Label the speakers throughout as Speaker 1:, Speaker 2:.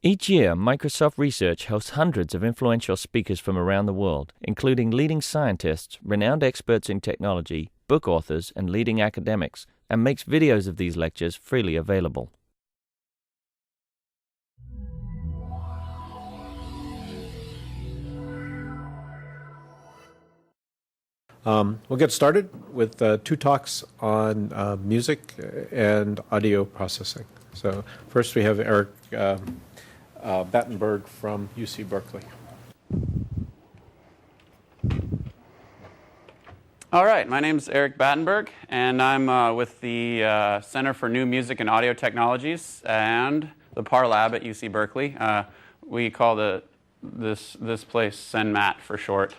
Speaker 1: Each year, Microsoft Research hosts hundreds of influential speakers from around the world, including leading scientists, renowned experts in technology, book authors, and leading academics, and makes videos of these lectures freely available.
Speaker 2: We'll get started with two talks on music and audio processing. So first we have Eric Battenberg from UC Berkeley.
Speaker 3: All right, my name's Eric Battenberg, and I'm with the Center for New Music and Audio Technologies and the Par Lab at UC Berkeley. We call this place CENMAT for short.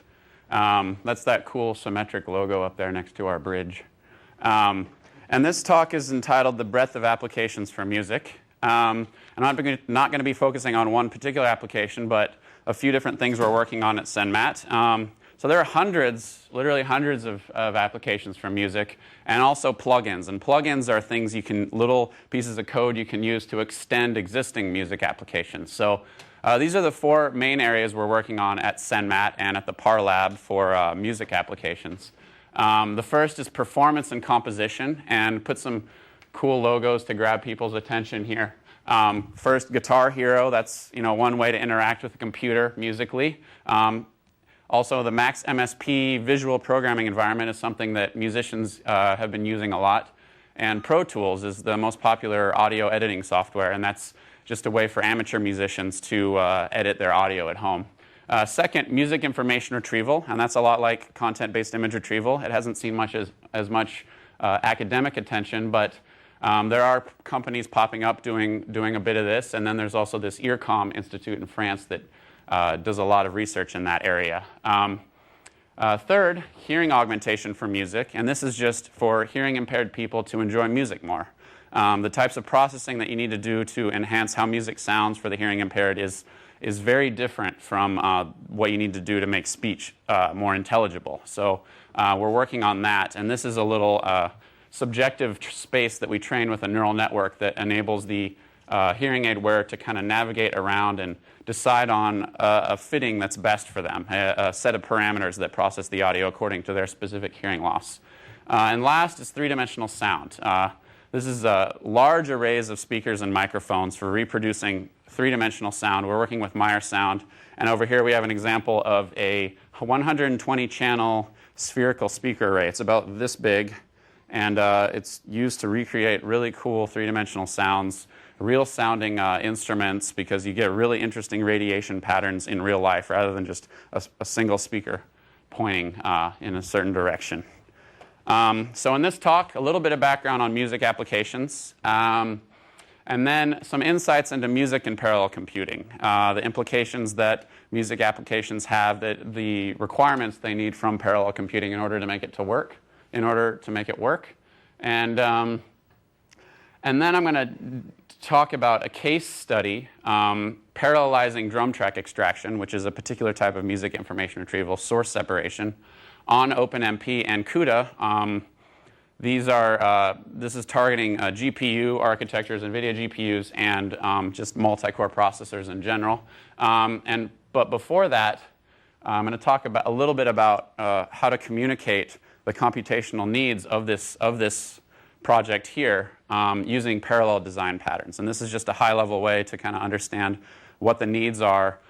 Speaker 3: That's that cool symmetric logo up there next to our bridge. And this talk is entitled The Breadth of Applications for Music. I'm not going to be focusing on one particular application, but a few different things we're working on at CENMAT. So there are hundreds, literally hundreds of applications for music, and also plugins. And plugins are things little pieces of code you can use to extend existing music applications. So these are the four main areas we're working on at CENMAT and at the Par Lab for music applications. The first is performance and composition, and put some cool logos to grab people's attention here. First, Guitar Hero. That's one way to interact with a computer musically. Also, the Max MSP visual programming environment is something that musicians have been using a lot. And Pro Tools is the most popular audio editing software, and that's just a way for amateur musicians to edit their audio at home. Second, music information retrieval, and that's a lot like content-based image retrieval. It hasn't seen as much academic attention, but there are companies popping up doing a bit of this, and then there's also this IRCAM Institute in France that does a lot of research in that area. Third, hearing augmentation for music, and this is just for hearing impaired people to enjoy music more. The types of processing that you need to do to enhance how music sounds for the hearing impaired is very different from what you need to do to make speech more intelligible. So we're working on that, and this is a little subjective space that we train with a neural network that enables the hearing aid wearer to kind of navigate around and decide on a fitting that's best for them, a set of parameters that process the audio according to their specific hearing loss. And last is three-dimensional sound. This is large arrays of speakers and microphones for reproducing three-dimensional sound. We're working with Meyer Sound, and over here we have an example of a 120-channel spherical speaker array. It's about this big, and it's used to recreate really cool three-dimensional sounds, real-sounding instruments, because you get really interesting radiation patterns in real life rather than just a single speaker pointing in a certain direction. So in this talk, a little bit of background on music applications, and then some insights into music and parallel computing, the implications that music applications have, the requirements they need from parallel computing in order to make it work. And then I'm going to talk about a case study, parallelizing drum track extraction, which is a particular type of music information retrieval, source separation, on OpenMP and CUDA. This is targeting GPU architectures, NVIDIA GPUs, and just multi-core processors in general. But before that, I'm going to talk a little bit about how to communicate the computational needs of this project here using parallel design patterns. And this is just a high-level way to kind of understand what the needs are,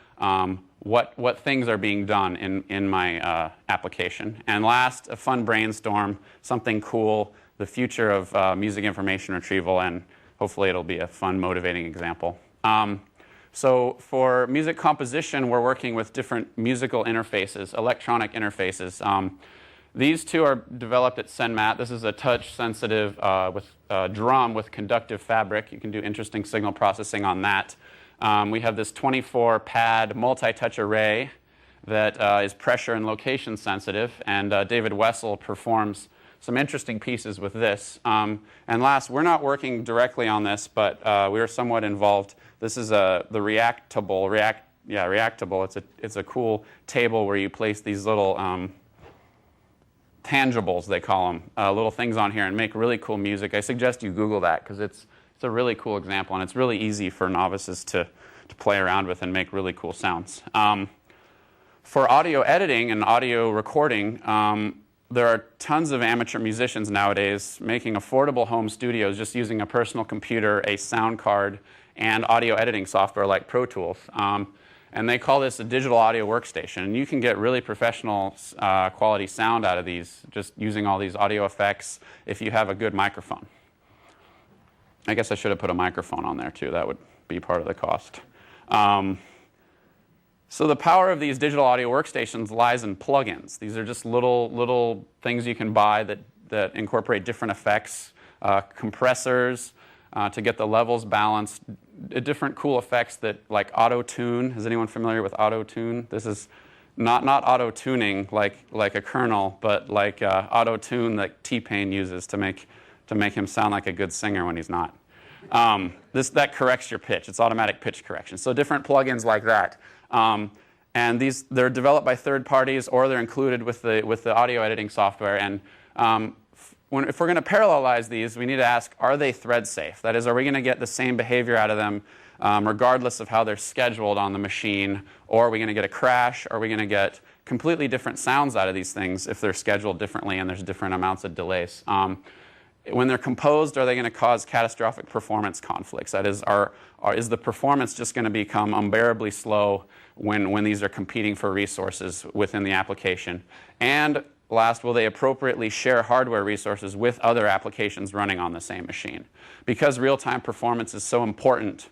Speaker 3: what things are being done in my application. And last, a fun brainstorm, something cool, the future of music information retrieval, and hopefully it'll be a fun, motivating example. So for music composition, we're working with different musical interfaces, electronic interfaces. These two are developed at CENMAT. This is a touch-sensitive drum with conductive fabric. You can do interesting signal processing on that. We have this 24-pad multi-touch array that is pressure and location sensitive, and David Wessel performs some interesting pieces with this. And last, we're not working directly on this, but we are somewhat involved. This is the Reactable. Reactable. It's a cool table where you place these little tangibles, they call them, little things on here, and make really cool music. I suggest you Google that because it's a really cool example, and it's really easy for novices to play around with and make really cool sounds. For audio editing and audio recording, there are tons of amateur musicians nowadays making affordable home studios just using a personal computer, a sound card, and audio editing software like Pro Tools. And they call this a digital audio workstation. And you can get really professional quality sound out of these just using all these audio effects if you have a good microphone. I guess I should have put a microphone on there too. That would be part of the cost. So the power of these digital audio workstations lies in plugins. These are just little things you can buy that incorporate different effects, compressors to get the levels balanced, different cool effects that like auto-tune. Is anyone familiar with auto-tune? This is not auto-tuning like a kernel, but like auto-tune that T-Pain uses to make him sound like a good singer when he's not. That corrects your pitch. It's automatic pitch correction. So different plugins like that. And they're developed by third parties or they're included with the audio editing software. And if we're going to parallelize these, we need to ask, are they thread safe? That is, are we going to get the same behavior out of them regardless of how they're scheduled on the machine? Or are we going to get a crash? Or are we going to get completely different sounds out of these things if they're scheduled differently and there's different amounts of delays? When they're composed, are they going to cause catastrophic performance conflicts? That is, is the performance just going to become unbearably slow when these are competing for resources within the application? And last, will they appropriately share hardware resources with other applications running on the same machine? Because real-time performance is so important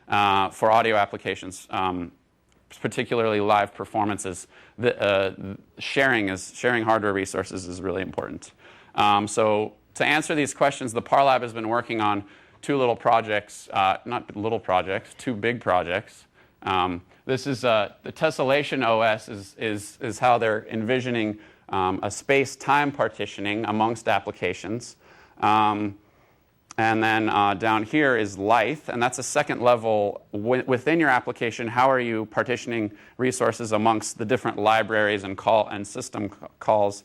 Speaker 3: for audio applications, particularly live performances, sharing hardware resources is really important. So to answer these questions, the Parlab has been working on two little projects, not little projects, two big projects. This is the tessellation OS is how they're envisioning a space-time partitioning amongst applications. And then down here is Lyth, and that's a second level within your application. How are you partitioning resources amongst the different libraries and system calls?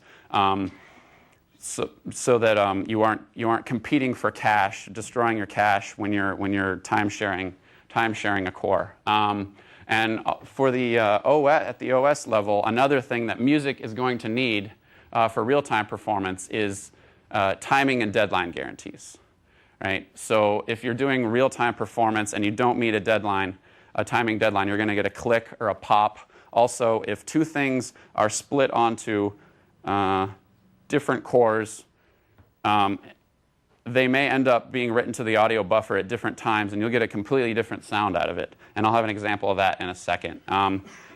Speaker 3: So that you aren't competing for cache, destroying your cache when you're time sharing a core. And for the at the OS level, another thing that music is going to need for real-time performance is timing and deadline guarantees. Right? So if you're doing real-time performance and you don't meet a timing deadline, you're going to get a click or a pop. Also, if two things are split onto different cores, they may end up being written to the audio buffer at different times, and you'll get a completely different sound out of it. And I'll have an example of that in a second.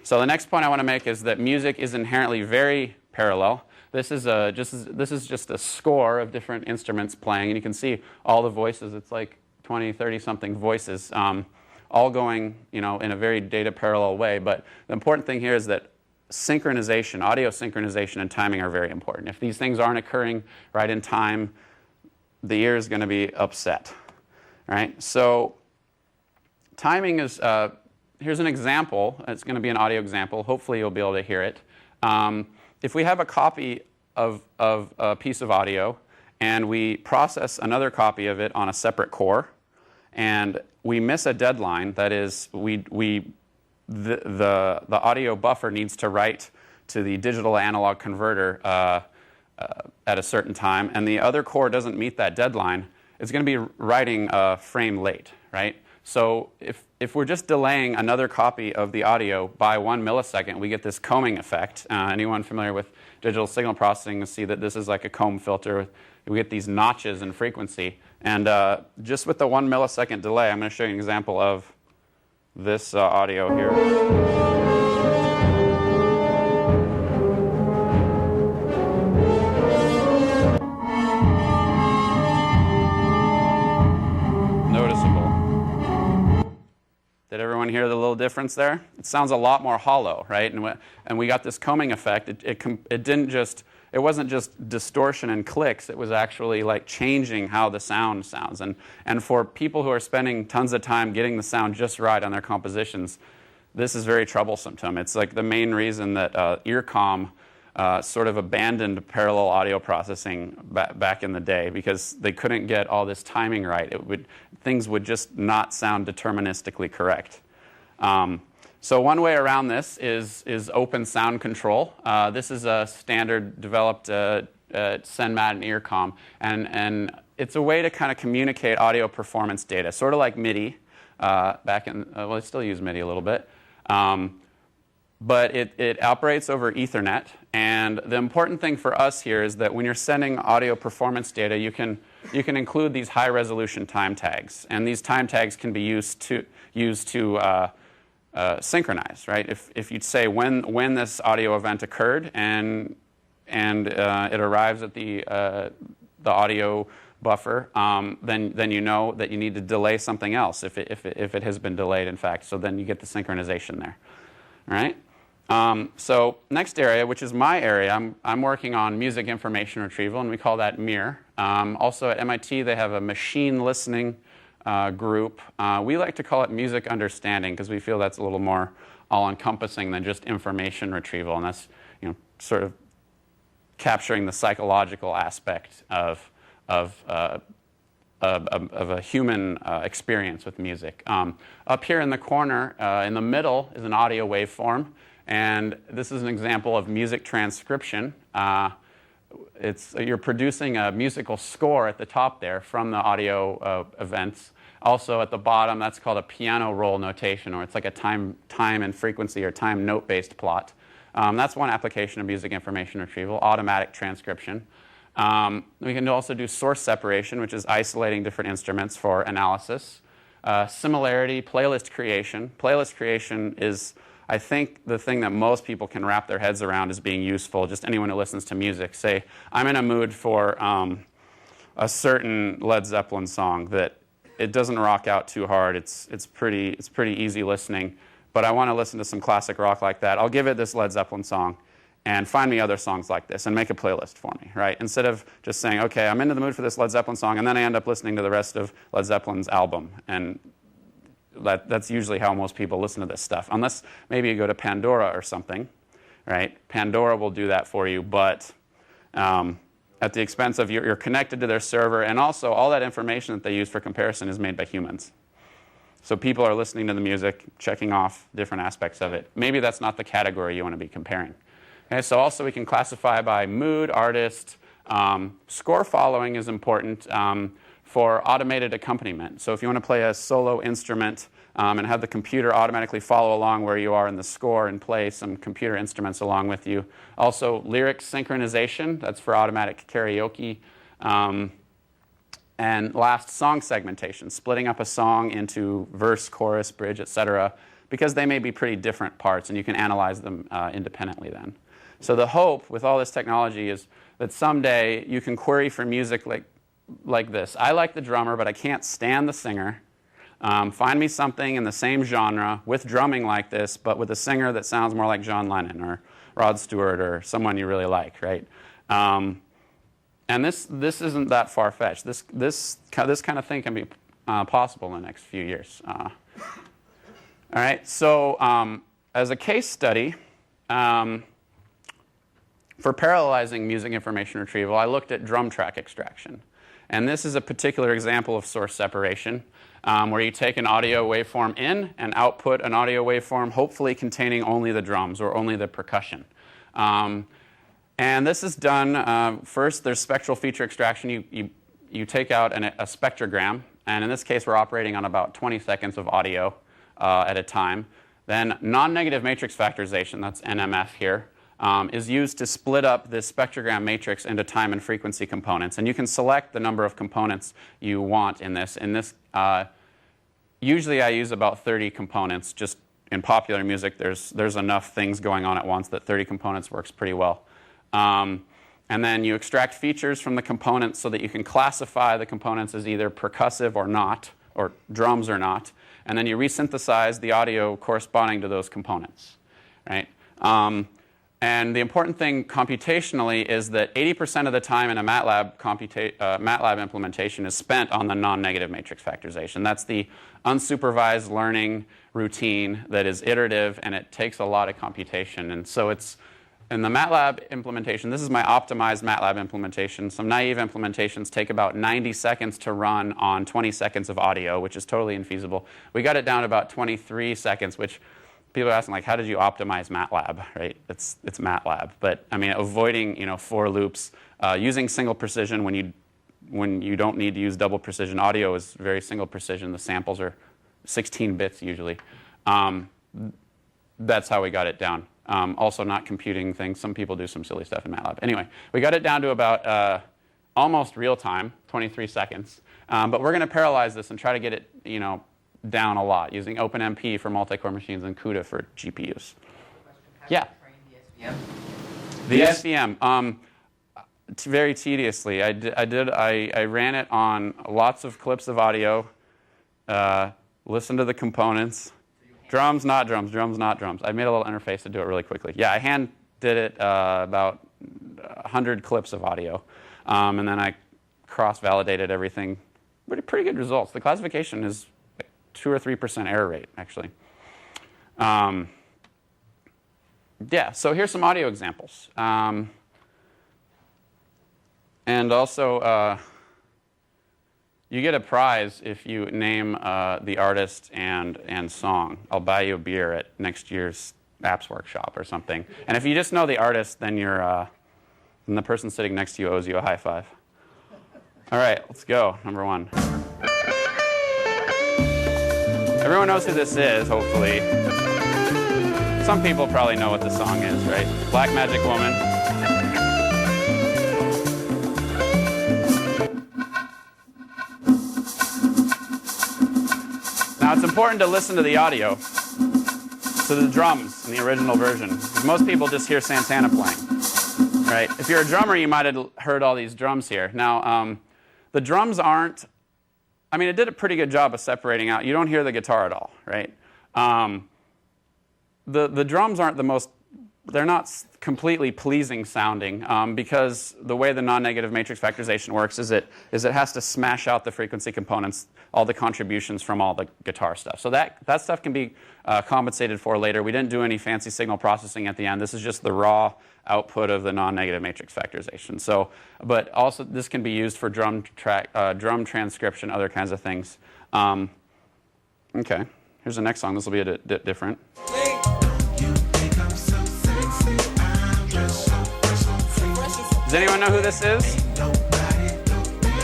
Speaker 3: So the next point I want to make is that music is inherently very parallel. This is just a score of different instruments playing, and you can see all the voices. It's like 20, 30-something voices, all going in a very data parallel way. But the important thing here is that synchronization, audio synchronization, and timing are very important. If these things aren't occurring right in time, the ear is going to be upset. Right? So timing is, here's an example. It's going to be an audio example. Hopefully you'll be able to hear it. If we have a copy of a piece of audio and we process another copy of it on a separate core and we miss a deadline, that is, the audio buffer needs to write to the digital analog converter at a certain time, and the other core doesn't meet that deadline, it's going to be writing a frame late, right? So if we're just delaying another copy of the audio by 1 millisecond, we get this combing effect. Anyone familiar with digital signal processing will see that this is like a comb filter. We get these notches in frequency. And just with the 1 millisecond delay, I'm going to show you an example of this audio here. Did everyone hear the little difference there? It sounds a lot more hollow, right? And we got this combing effect. It wasn't just distortion and clicks. It was actually like changing how the sound sounds. And for people who are spending tons of time getting the sound just right on their compositions, this is very troublesome to them. It's like the main reason that earcom sort of abandoned parallel audio processing back in the day because they couldn't get all this timing right. Things would just not sound deterministically correct. So one way around this is open sound control. This is a standard developed SENMAT and EARCOM, and it's a way to kind of communicate audio performance data, sort of like MIDI. Back in, well, I still use MIDI a little bit. But it operates over Ethernet, and the important thing for us here is that when you're sending audio performance data, you can include these high-resolution time tags, and these time tags can be used to synchronize, right? If you'd say when this audio event occurred, and it arrives at the audio buffer, then you know that you need to delay something else if it has been delayed, in fact. So then you get the synchronization there, all right? So next area, which is my area, I'm working on music information retrieval, and we call that MIR. Also at MIT, they have a machine listening group. We like to call it music understanding because we feel that's a little more all-encompassing than just information retrieval, and that's sort of capturing the psychological aspect of a human experience with music. Up here in the corner, in the middle, is an audio waveform. And this is an example of music transcription. You're producing a musical score at the top there from the audio events. Also at the bottom, that's called a piano roll notation, or it's like a time and frequency or time note-based plot. That's one application of music information retrieval, automatic transcription. We can also do source separation, which is isolating different instruments for analysis. Similarity, playlist creation. Playlist creation is, I think, the thing that most people can wrap their heads around as being useful. Just anyone who listens to music. Say, I'm in a mood for a certain Led Zeppelin song that it doesn't rock out too hard. It's pretty easy listening. But I want to listen to some classic rock like that. I'll give it this Led Zeppelin song and find me other songs like this and make a playlist for me, right? Instead of just saying, okay, I'm into the mood for this Led Zeppelin song, and then I end up listening to the rest of Led Zeppelin's album. And that's usually how most people listen to this stuff, unless maybe you go to Pandora or something, right? Pandora will do that for you, but at the expense of you're connected to their server, and also all that information that they use for comparison is made by humans. So people are listening to the music, checking off different aspects of it. Maybe that's not the category you want to be comparing. Okay, so also we can classify by mood, artist. Score following is important for automated accompaniment. So if you want to play a solo instrument and have the computer automatically follow along where you are in the score and play some computer instruments along with you. Also lyric synchronization, that's for automatic karaoke. And last, song segmentation, splitting up a song into verse, chorus, bridge, etc., because they may be pretty different parts, and you can analyze them independently then. So the hope with all this technology is that someday you can query for music like this. I like the drummer, but I can't stand the singer. Find me something in the same genre with drumming like this, but with a singer that sounds more like John Lennon or Rod Stewart or someone you really like, right? And this isn't that far-fetched. This kind of thing can be possible in the next few years. All right, so as a case study, for parallelizing music information retrieval, I looked at drum track extraction. And this is a particular example of source separation, where you take an audio waveform in and output an audio waveform, hopefully containing only the drums or only the percussion. And this is done, first there's spectral feature extraction. You take out a spectrogram, and in this case we're operating on about 20 seconds of audio at a time. Then non-negative matrix factorization, that's NMF here, is used to split up this spectrogram matrix into time and frequency components. And you can select the number of components you want in this. Usually I use about 30 components. Just in popular music, there's enough things going on at once that 30 components works pretty well. And then you extract features from the components so that you can classify the components as either percussive or not, or drums or not. And then you resynthesize the audio corresponding to those components, right? And the important thing computationally is that 80% of the time in a MATLAB implementation is spent on the non-negative matrix factorization. That's the unsupervised learning routine that is iterative, and it takes a lot of computation. And so it's in the MATLAB implementation, this is my optimized MATLAB implementation. Some naive implementations take about 90 seconds to run on 20 seconds of audio, which is totally infeasible. We got it down to about 23 seconds, which people are asking, like, how did you optimize MATLAB, right? It's MATLAB. But, I mean, avoiding, for loops, using single precision when you don't need to use double precision. Audio is very single precision. The samples are 16 bits usually. That's how we got it down. Also not computing things. Some people do some silly stuff in MATLAB. Anyway, we got it down to about almost real time, 23 seconds. But we're going to parallelize this and try to get it, down a lot using OpenMP for multi-core machines and CUDA for GPUs. Yeah. The SVM. Very tediously. I ran it on lots of clips of audio. Listened to the components. Drums, not drums, drums, not drums. I made a little interface to do it really quickly. Yeah, I hand did it about 100 clips of audio. And then I cross-validated everything. Pretty good results. The classification is 2 or 3% error rate, actually. Yeah, so here's some audio examples. And also, you get a prize if you name the artist and song. I'll buy you a beer at next year's apps workshop or something. And if you just know the artist, then then the person sitting next to you owes you a high five. All right, let's go. Number 1. Everyone knows who this is, hopefully. Some people probably know what the song is, right? Black Magic Woman. Now, it's important to listen to the audio, to the drums in the original version. Most people just hear Santana playing, right? If you're a drummer, you might have heard all these drums here. Now, the drums aren't, it did a pretty good job of separating out. You don't hear the guitar at all, right? The drums aren't the most, they're not completely pleasing sounding because the way the non-negative matrix factorization works is it has to smash out the frequency components, all the contributions from all the guitar stuff. So that stuff can be compensated for later. We didn't do any fancy signal processing at the end. This is just the raw output of the non-negative matrix factorization. So, but also this can be used for drum transcription, other kinds of things. Okay, here's the next song. This will be a bit different. Does anyone know who this is?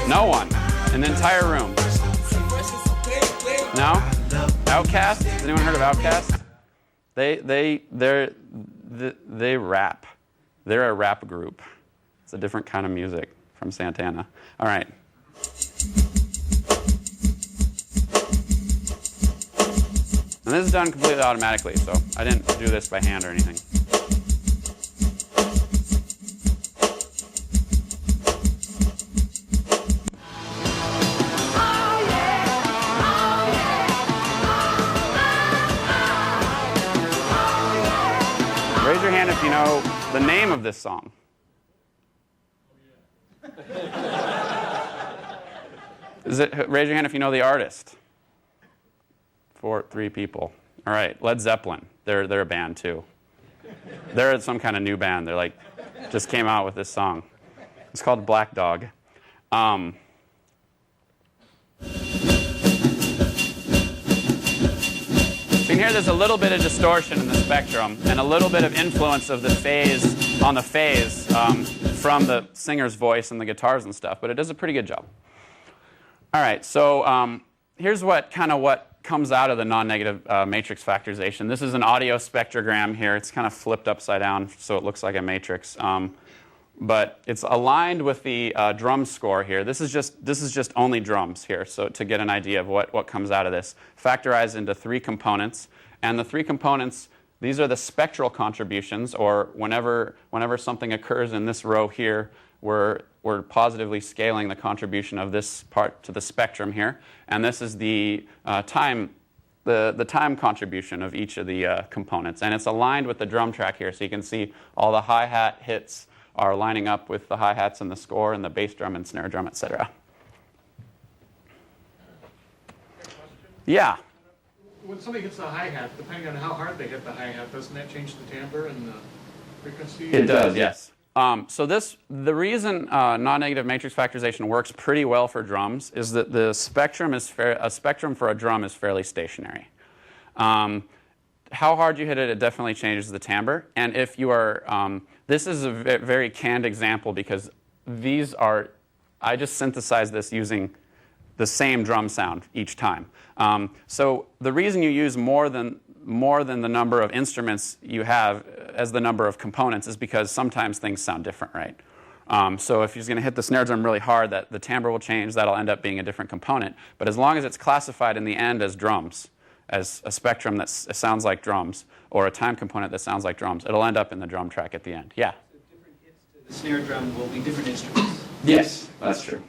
Speaker 3: No one in the entire room. No? Outkast? Has anyone heard of Outkast? They rap. They're a rap group. It's a different kind of music from Santana. All right. And this is done completely automatically, so I didn't do this by hand or anything. Raise your hand if you know the name of this song. Raise your hand if you know the artist. 3 people. All right, Led Zeppelin. They're a band too. They're some kind of new band. They're like just came out with this song. It's called Black Dog. So you can hear there's a little bit of distortion in the spectrum and a little bit of influence of the phase on the phase from the singer's voice and the guitars and stuff, but it does a pretty good job. All right, so here's what comes out of the non-negative matrix factorization. This is an audio spectrogram here. It's kind of flipped upside down so it looks like a matrix. But it's aligned with the drum score here. This is just only drums here, so to get an idea of what comes out of this. Factorized into 3 components. And the 3 components, these are the spectral contributions, or whenever something occurs in this row here, we're positively scaling the contribution of this part to the spectrum here. And this is the time contribution of each of the components. And it's aligned with the drum track here, so you can see all the hi-hat hits are lining up with the hi-hats and the score and the bass drum and snare drum, etc. Yeah?
Speaker 4: When somebody hits the hi-hat, depending on how hard they hit the hi-hat, doesn't that change the timbre and the frequency?
Speaker 3: It does, yes. So the reason non-negative matrix factorization works pretty well for drums is that the spectrum is a spectrum for a drum is fairly stationary. How hard you hit it, it definitely changes the timbre. And if you are, this is a very canned example because these are, I just synthesized this using the same drum sound each time. So the reason you use more than the number of instruments you have as the number of components is because sometimes things sound different, right? So if you're going to hit the snare drum really hard, the timbre will change. That'll end up being a different component. But as long as it's classified in the end as drums, as a spectrum that sounds like drums, or a time component that sounds like drums, it'll end up in the drum track at the end. Yeah?
Speaker 4: So different hits to the snare drum will be different instruments.
Speaker 3: Yes, that's true.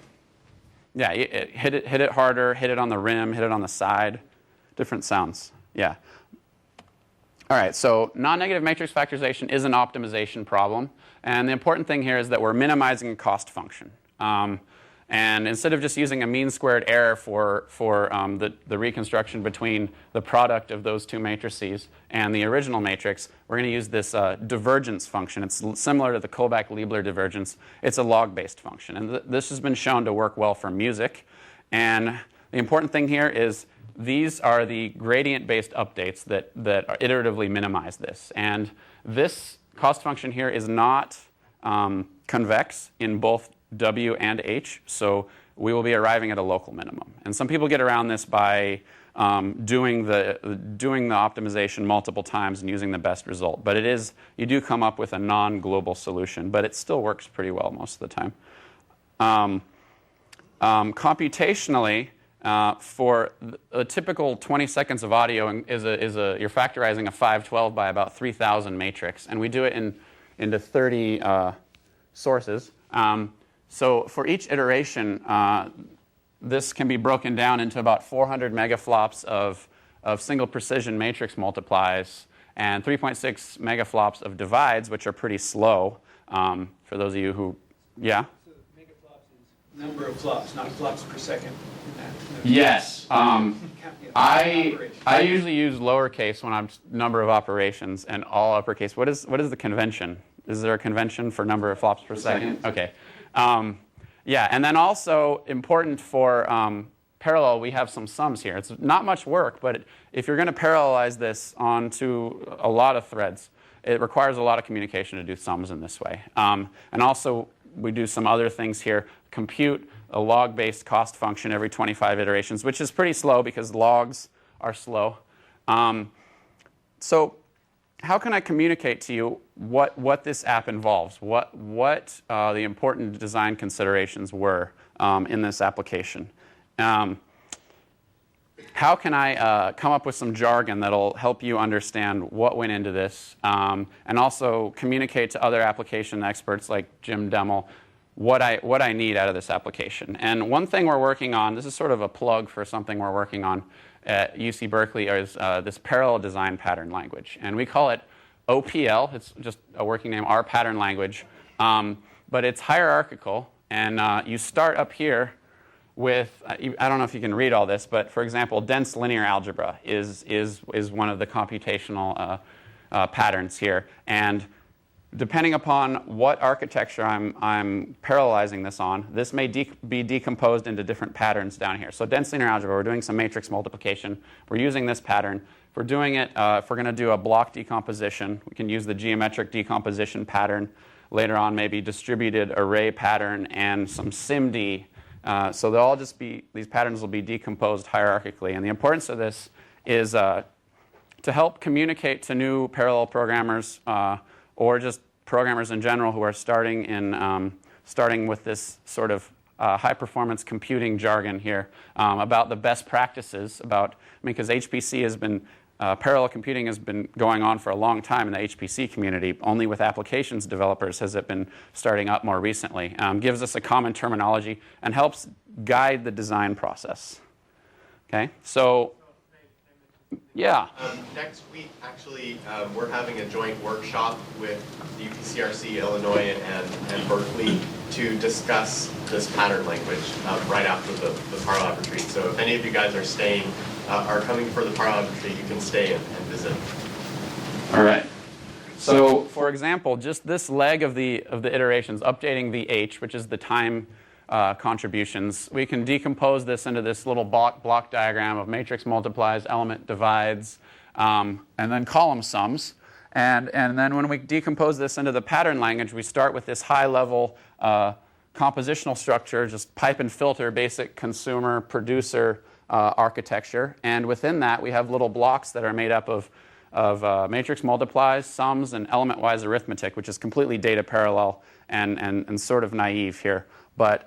Speaker 3: Yeah, hit it harder, hit it on the rim, hit it on the side, different sounds. Yeah. All right, so non-negative matrix factorization is an optimization problem. And the important thing here is that we're minimizing a cost function. And instead of just using a mean squared error for the reconstruction between the product of those two matrices and the original matrix, we're going to use this divergence function. It's similar to the Kullback-Leibler divergence. It's a log-based function. And this has been shown to work well for music. And the important thing here is these are the gradient-based updates that iteratively minimize this. And this cost function here is not convex in both W and H, so we will be arriving at a local minimum. And some people get around this by doing the optimization multiple times and using the best result. But you do come up with a non-global solution, but it still works pretty well most of the time. Computationally, for a typical 20 seconds of audio you're factorizing a 512 by about 3,000 matrix, and we do it into 30 sources. So for each iteration, this can be broken down into about 400 megaflops of single precision matrix multiplies and 3.6 megaflops of divides, which are pretty slow. For those of you who, yeah?
Speaker 4: So megaflops is number of flops, not flops per second.
Speaker 3: Yes. I usually use lowercase when I'm number of operations and all uppercase. What is the convention? Is there a convention for number of flops per second? Okay. Yeah, and then also important for parallel, we have some sums here. It's not much work, but if you're going to parallelize this onto a lot of threads, it requires a lot of communication to do sums in this way. And also, we do some other things here. Compute a log-based cost function every 25 iterations, which is pretty slow because logs are slow. So how can I communicate to you what this app involves, what the important design considerations were in this application? How can I come up with some jargon that'll help you understand what went into this, and also communicate to other application experts like Jim Demmel what I need out of this application? And one thing we're working on, this is sort of a plug for something we're working on at UC Berkeley, is this parallel design pattern language. And we call it OPL. It's just a working name, our pattern language. But it's hierarchical. And you start up here with, I don't know if you can read all this, but for example, dense linear algebra is one of the computational patterns here. And depending upon what architecture I'm parallelizing this on, this may be decomposed into different patterns down here. So dense linear algebra, we're doing some matrix multiplication. We're using this pattern. If we're doing it, if we're going to do a block decomposition, we can use the geometric decomposition pattern. Later on, maybe distributed array pattern and some SIMD. So they'll all just be, these patterns will be decomposed hierarchically. And the importance of this is to help communicate to new parallel programmers or just programmers in general who are starting with this sort of high-performance computing jargon here about the best practices because HPC has been, parallel computing has been going on for a long time in the HPC community. Only with applications developers has it been starting up more recently. Gives us a common terminology and helps guide the design process. Okay, so yeah.
Speaker 5: Next week, actually, we're having a joint workshop with the UPCRC, Illinois, and Berkeley to discuss this pattern language right after the Parallel retreat. So if any of you guys are coming for the Parallel retreat, you can stay and visit.
Speaker 3: All right. So for for example, just this leg of the iterations, updating the H, which is the time contributions, we can decompose this into this little block diagram of matrix multiplies, element divides, and then column sums. And then when we decompose this into the pattern language, we start with this high-level compositional structure, just pipe and filter, basic consumer, producer architecture. And within that, we have little blocks that are made up of matrix multiplies, sums, and element-wise arithmetic, which is completely data parallel and sort of naive here. But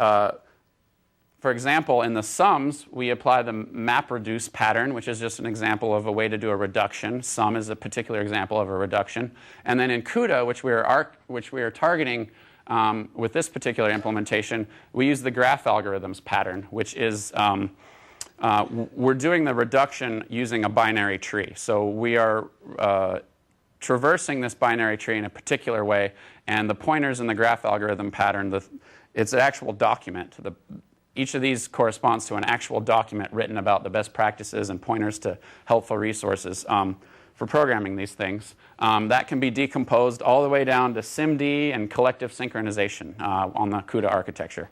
Speaker 3: for example, in the sums, we apply the map-reduce pattern, which is just an example of a way to do a reduction. Sum is a particular example of a reduction. And then in CUDA, which we are targeting with this particular implementation, we use the graph algorithms pattern, which is we're doing the reduction using a binary tree. So we are traversing this binary tree in a particular way, and the pointers in the graph algorithm pattern, it's an actual document. Each of these corresponds to an actual document written about the best practices and pointers to helpful resources for programming these things. That can be decomposed all the way down to SIMD and collective synchronization on the CUDA architecture.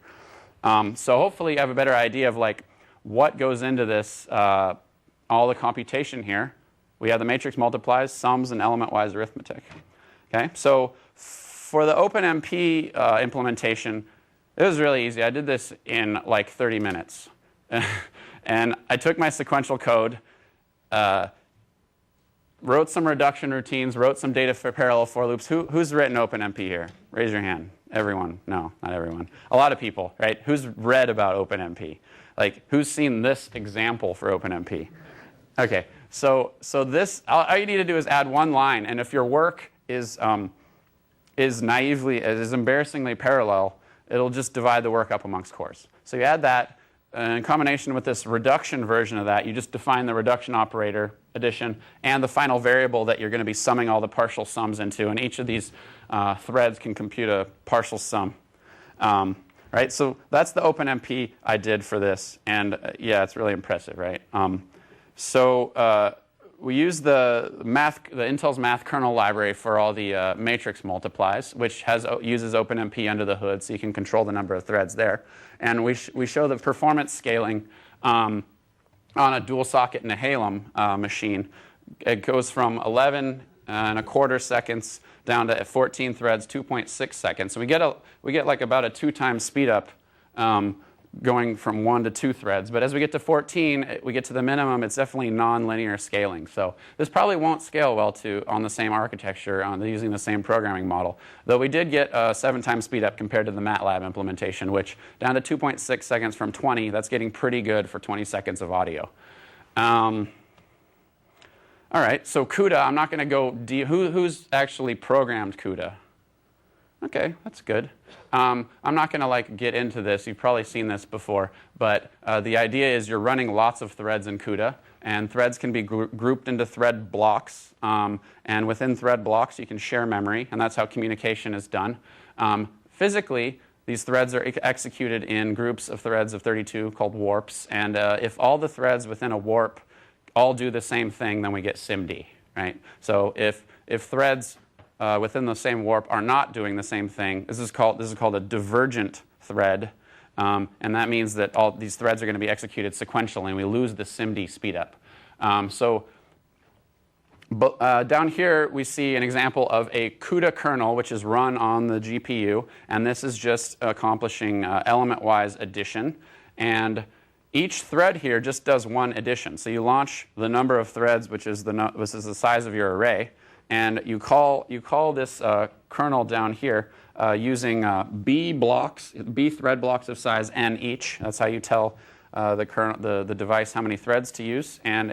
Speaker 3: So hopefully you have a better idea of like what goes into this, all the computation here. We have the matrix multiplies, sums, and element-wise arithmetic. Okay, so for the OpenMP implementation, it was really easy. I did this in like 30 minutes. And I took my sequential code, wrote some reduction routines, wrote some data for parallel for loops. Who's written OpenMP here? Raise your hand. Everyone. No, not everyone. A lot of people, right? Who's read about OpenMP? Like, who's seen this example for OpenMP? Okay, so this, all you need to do is add one line, and if your work is embarrassingly parallel, it'll just divide the work up amongst cores. So you add that, and in combination with this reduction version of that, you just define the reduction operator, addition, and the final variable that you're going to be summing all the partial sums into. And each of these threads can compute a partial sum. Right? So that's the OpenMP I did for this. And yeah, it's really impressive, right? We use the Intel's math kernel library for all the matrix multiplies, which uses OpenMP under the hood, so you can control the number of threads there. And we show the performance scaling on a dual socket Nehalem machine. It goes from 11 and a quarter seconds down to 14 threads, 2.6 seconds. So we get like about a 2 times speed up going from 1 to 2 threads. But as we get to 14, we get to the minimum, it's definitely non-linear scaling. So this probably won't scale well on the same architecture, using the same programming model. Though we did get a 7 times speed up compared to the MATLAB implementation, which down to 2.6 seconds from 20, that's getting pretty good for 20 seconds of audio. All right, so CUDA, I'm not going to go who's actually programmed CUDA? Okay, that's good. I'm not going to get into this. You've probably seen this before, but the idea is you're running lots of threads in CUDA, and threads can be grouped into thread blocks. And within thread blocks, you can share memory, and that's how communication is done. Physically, these threads are executed in groups of threads of 32 called warps, and if all the threads within a warp all do the same thing, then we get SIMD, right? So if threads within the same warp are not doing the same thing, this is called a divergent thread, and that means that all these threads are going to be executed sequentially, and we lose the SIMD speedup. Down here we see an example of a CUDA kernel, which is run on the GPU, and this is just accomplishing element-wise addition. And each thread here just does one addition. So you launch the number of threads, which is the size of your array, and you call this kernel down here using B thread blocks of size n each. That's how you tell the device how many threads to use, and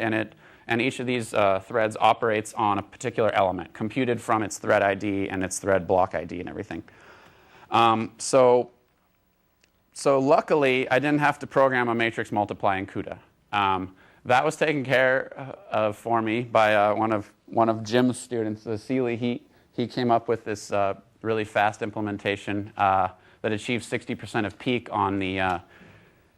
Speaker 3: each of these threads operates on a particular element, computed from its thread ID and its thread block ID and everything. So luckily, I didn't have to program a matrix multiply in CUDA. That was taken care of for me by one of Jim's students, Seeley. He came up with this really fast implementation that achieved 60% of peak on the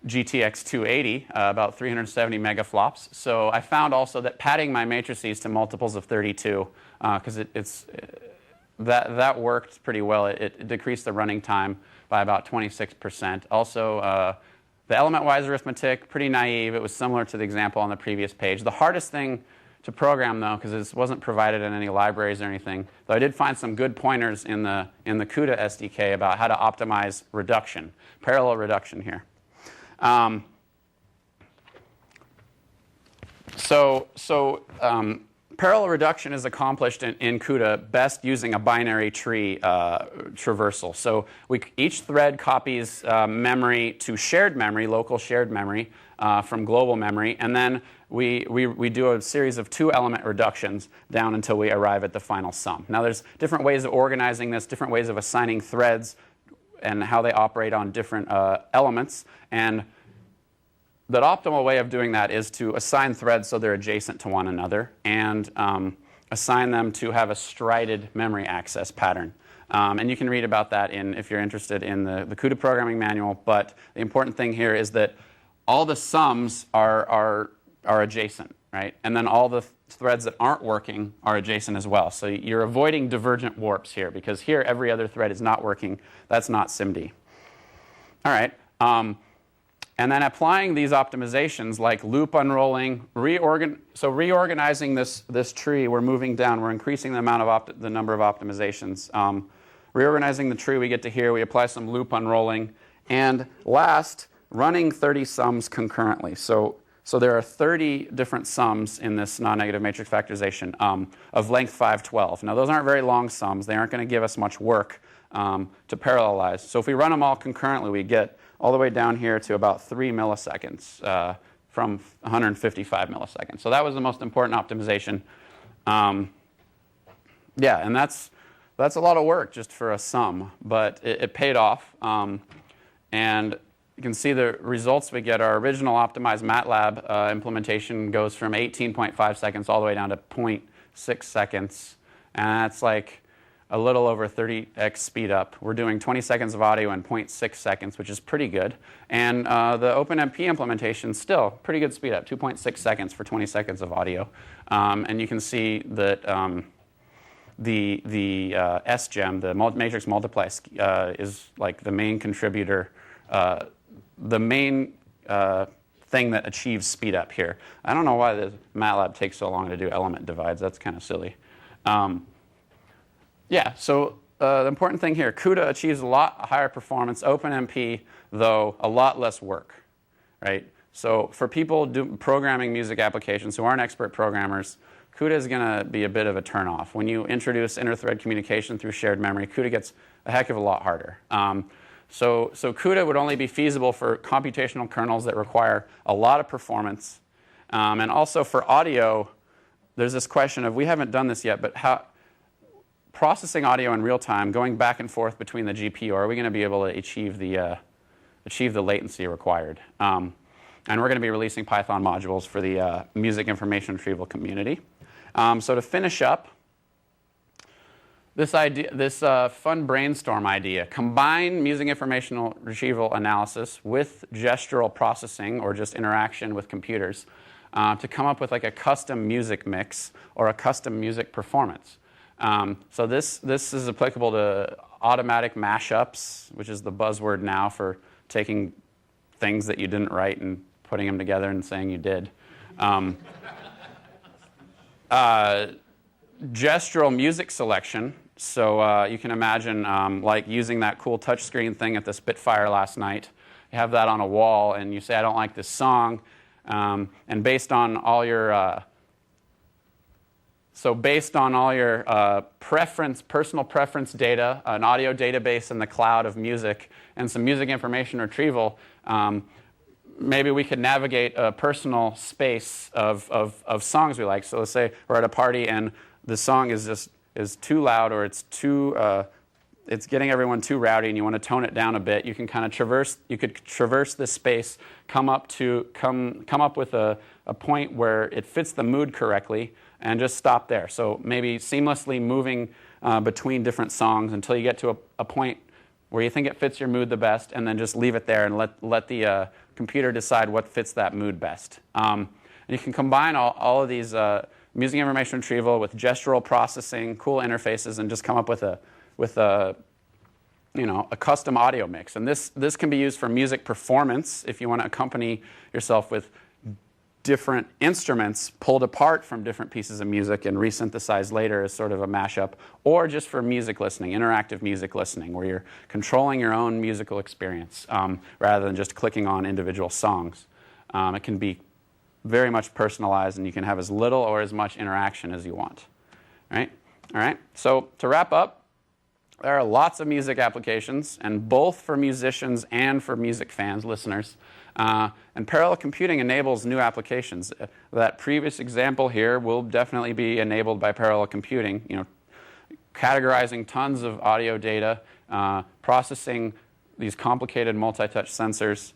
Speaker 3: GTX 280, about 370 megaflops. So I found also that padding my matrices to multiples of 32, because that worked pretty well. It decreased the running time by about 26%. Also, the element-wise arithmetic, pretty naive. It was similar to the example on the previous page. The hardest thing to program, though, because this wasn't provided in any libraries or anything, though I did find some good pointers in the CUDA SDK about how to optimize reduction, parallel reduction here. Parallel reduction is accomplished in CUDA best using a binary tree traversal. So each thread copies memory to shared memory, local shared memory, from global memory, and then we do a series of 2-element reductions down until we arrive at the final sum. Now there's different ways of organizing this, different ways of assigning threads and how they operate on different elements, and the optimal way of doing that is to assign threads so they're adjacent to one another and assign them to have a strided memory access pattern. And you can read about that if you're interested in the CUDA programming manual, but the important thing here is that all the sums are adjacent, right? And then all the threads that aren't working are adjacent as well. So you're avoiding divergent warps here, because here every other thread is not working. That's not SIMD. All right. And then applying these optimizations like loop unrolling, reorganizing this tree, we're moving down, we're increasing the amount of the number of optimizations. Reorganizing the tree, we get to here, we apply some loop unrolling. And last, running 30 sums concurrently. So there are 30 different sums in this non-negative matrix factorization of length 512. Now those aren't very long sums. They aren't going to give us much work to parallelize. So if we run them all concurrently, we get all the way down here to about 3 milliseconds from 155 milliseconds. So that was the most important optimization. Yeah, and that's a lot of work just for a sum, but it paid off. And you can see the results we get. Our original optimized MATLAB implementation goes from 18.5 seconds all the way down to 0.6 seconds. And that's like a little over 30x speed up. We're doing 20 seconds of audio in 0.6 seconds, which is pretty good. And the OpenMP implementation, still pretty good speed up, 2.6 seconds for 20 seconds of audio. And you can see that the SGEM, the matrix multiply, is like the main contributor, the main thing that achieves speed up here. I don't know why the MATLAB takes so long to do element divides. That's kind of silly. Yeah, so the important thing here, CUDA achieves a lot higher performance. OpenMP, though, a lot less work, right? So for people programming music applications who aren't expert programmers, CUDA is going to be a bit of a turnoff. When you introduce inter-thread communication through shared memory, CUDA gets a heck of a lot harder. So CUDA would only be feasible for computational kernels that require a lot of performance. And also for audio, there's this question of, we haven't done this yet, but how processing audio in real time, going back and forth between the GPU, are we going to be able to achieve the latency required? And we're going to be releasing Python modules for the music information retrieval community. So to finish up, this fun brainstorm idea: combine music information retrieval analysis with gestural processing, or just interaction with computers, to come up with like a custom music mix or a custom music performance. So this is applicable to automatic mashups, which is the buzzword now for taking things that you didn't write and putting them together and saying you did. Gestural music selection. So you can imagine like using that cool touchscreen thing at the Spitfire last night. You have that on a wall, and you say, I don't like this song. And based on all your personal preference data, an audio database in the cloud of music, and some music information retrieval, maybe we could navigate a personal space of songs we like. So let's say we're at a party and the song is too loud, or it's getting everyone too rowdy, and you want to tone it down a bit. You can kind of traverse this space, come up with a point where it fits the mood correctly, and just stop there. So maybe seamlessly moving between different songs until you get to a point where you think it fits your mood the best, and then just leave it there and let the computer decide what fits that mood best. And you can combine all of these music information retrieval with gestural processing, cool interfaces, and just come up with a custom audio mix. And this can be used for music performance if you want to accompany yourself with different instruments pulled apart from different pieces of music and resynthesized later as sort of a mashup, or just for music listening, interactive music listening, where you're controlling your own musical experience rather than just clicking on individual songs. It can be very much personalized, and you can have as little or as much interaction as you want. All right. So to wrap up, there are lots of music applications, and both for musicians and for music fans, listeners. And parallel computing enables new applications. That previous example here will definitely be enabled by parallel computing. Categorizing tons of audio data, processing these complicated multi-touch sensors.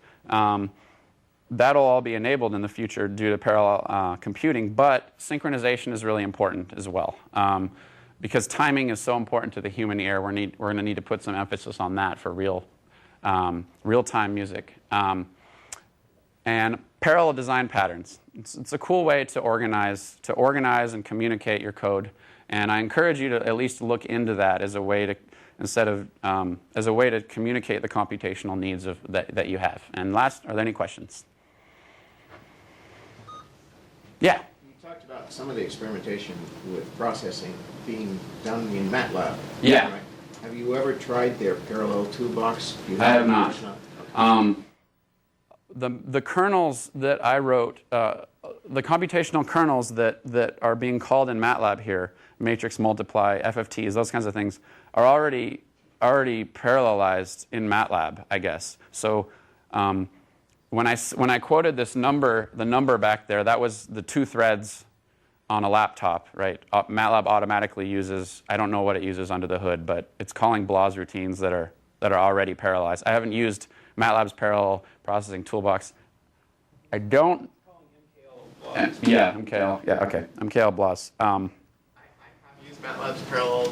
Speaker 3: That'll all be enabled in the future due to parallel computing, but synchronization is really important as well. Because timing is so important to the human ear, we're going to need to put some emphasis on that for real-time music. And parallel design patterns. It's a cool way to organize and communicate your code. And I encourage you to at least look into that as a way to communicate the computational needs that you have. And last, are there any questions? Yeah.
Speaker 6: You talked about some of the experimentation with processing being done in MATLAB.
Speaker 3: Yeah.
Speaker 6: Right? Have you ever tried their parallel toolbox?
Speaker 3: I have not. The kernels that I wrote, the computational kernels that are being called in MATLAB here, matrix multiply, FFTs, those kinds of things, are already parallelized in MATLAB, I guess. So when I quoted this number, the number back there, that was the 2 threads on a laptop, right? MATLAB automatically uses, I don't know what it uses under the hood, but it's calling BLAS routines that are already parallelized. I haven't used MATLAB's parallel processing toolbox. I don't. MKL. Yeah, okay. MKL BLAS.
Speaker 5: I have used MATLAB's parallel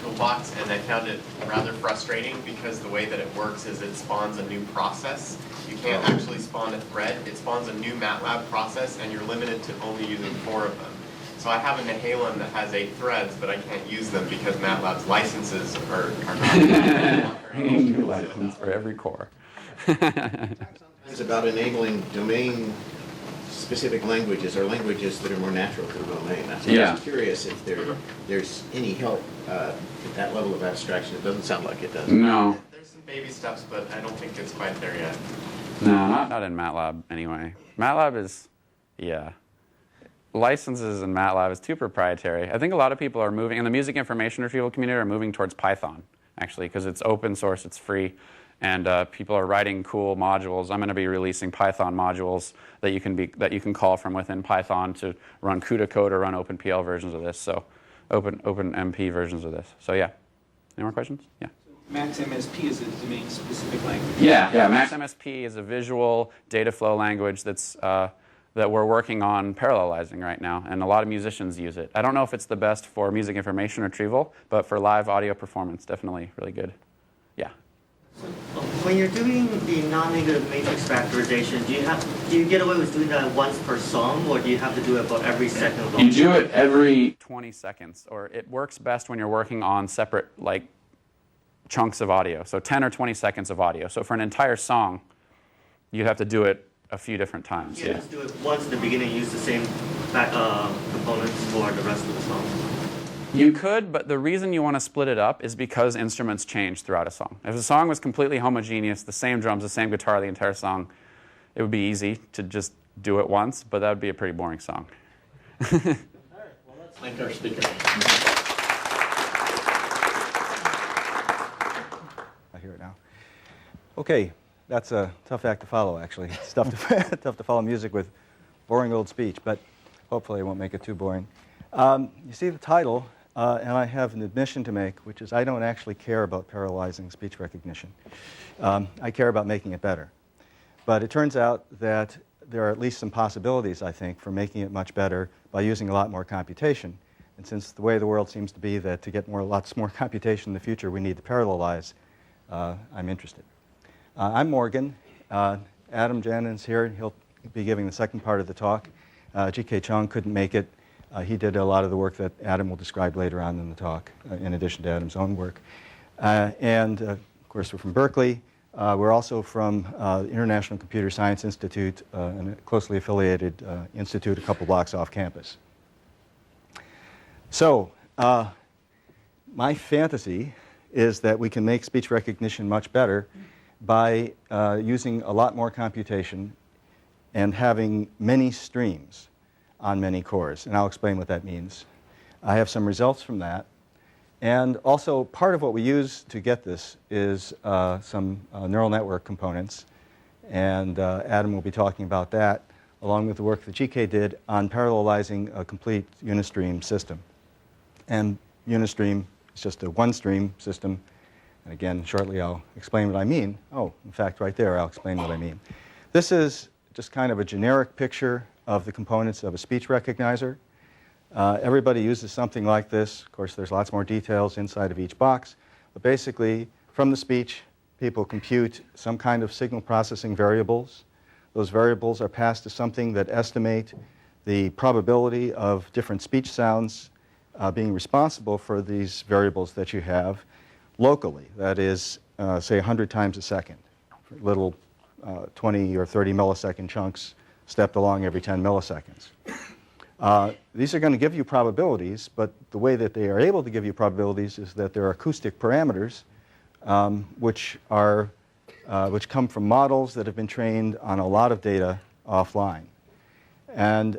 Speaker 5: toolbox, and I found it rather frustrating because the way that it works is it spawns a new process. You can't actually spawn a thread. It spawns a new MATLAB process, and you're limited to only using 4 of them. So I have a Nehalem that has 8 threads, but I can't use them because MATLAB's licenses are not.
Speaker 3: New license for every core.
Speaker 6: It's about enabling domain-specific languages or languages that are more natural to the domain. I'm curious if there's any help at that level of abstraction. It doesn't sound like it does.
Speaker 3: No.
Speaker 5: There's some baby steps, but I don't think it's quite there yet.
Speaker 3: No, not in MATLAB anyway. MATLAB is, licenses in MATLAB is too proprietary. I think a lot of people are moving, in the music information retrieval community, are moving towards Python, actually, because it's open source, it's free. And people are writing cool modules. I'm going to be releasing Python modules that you can call from within Python to run CUDA code or run OpenPL versions of this. So OpenMP versions of this. So yeah. Any more questions? Yeah.
Speaker 4: So MaxMSP is a domain-specific language.
Speaker 3: Yeah. MaxMSP is a visual data flow language that's that we're working on parallelizing right now, and a lot of musicians use it. I don't know if it's the best for music information retrieval, but for live audio performance, definitely really good. Yeah.
Speaker 7: When you're doing the non-negative matrix factorization, do you get away with doing that once per song, or do you have to do it about every second of the
Speaker 3: You do it every 20 seconds, or it works best when you're working on separate chunks of audio, so 10 or 20 seconds of audio. So for an entire song, you'd have to do it a few different times.
Speaker 7: You just do it once in the beginning, use the same components for the rest of the song.
Speaker 3: You could, but the reason you want to split it up is because instruments change throughout a song. If a song was completely homogeneous, the same drums, the same guitar, the entire song, it would be easy to just do it once, but that would be a pretty boring song.
Speaker 6: All right, well, let's thank our speaker.
Speaker 8: I hear it now. Okay, that's a tough act to follow, actually. It's tough to follow music with boring old speech, but hopefully I won't make it too boring. You see the title, and I have an admission to make, which is I don't actually care about parallelizing speech recognition. I care about making it better. But it turns out that there are at least some possibilities, I think, for making it much better by using a lot more computation. And since the way the world seems to be that to get lots more computation in the future, we need to parallelize, I'm interested. I'm Morgan. Adam Jannon's here. He'll be giving the second part of the talk. G.K. Chung couldn't make it. He did a lot of the work that Adam will describe later on in the talk, in addition to Adam's own work. And of course, we're from Berkeley. We're also from the International Computer Science Institute, a closely affiliated institute a couple blocks off campus. So, my fantasy is that we can make speech recognition much better by using a lot more computation and having many streams on many cores. And I'll explain what that means. I have some results from that. And also, part of what we use to get this is some neural network components. And Adam will be talking about that, along with the work that GK did on parallelizing a complete unistream system. And unistream is just a one-stream system. And again, shortly I'll explain what I mean. Oh, in fact, right there I'll explain what I mean. This is just kind of a generic picture of the components of a speech recognizer. Everybody uses something like this. Of course, there's lots more details inside of each box. But basically, from the speech, people compute some kind of signal processing variables. Those variables are passed to something that estimate the probability of different speech sounds being responsible for these variables that you have locally. That is, say, 100 times a second. Little 20 or 30 millisecond chunks stepped along every 10 milliseconds. These are going to give you probabilities, but the way that they are able to give you probabilities is that there are acoustic parameters which come from models that have been trained on a lot of data offline. And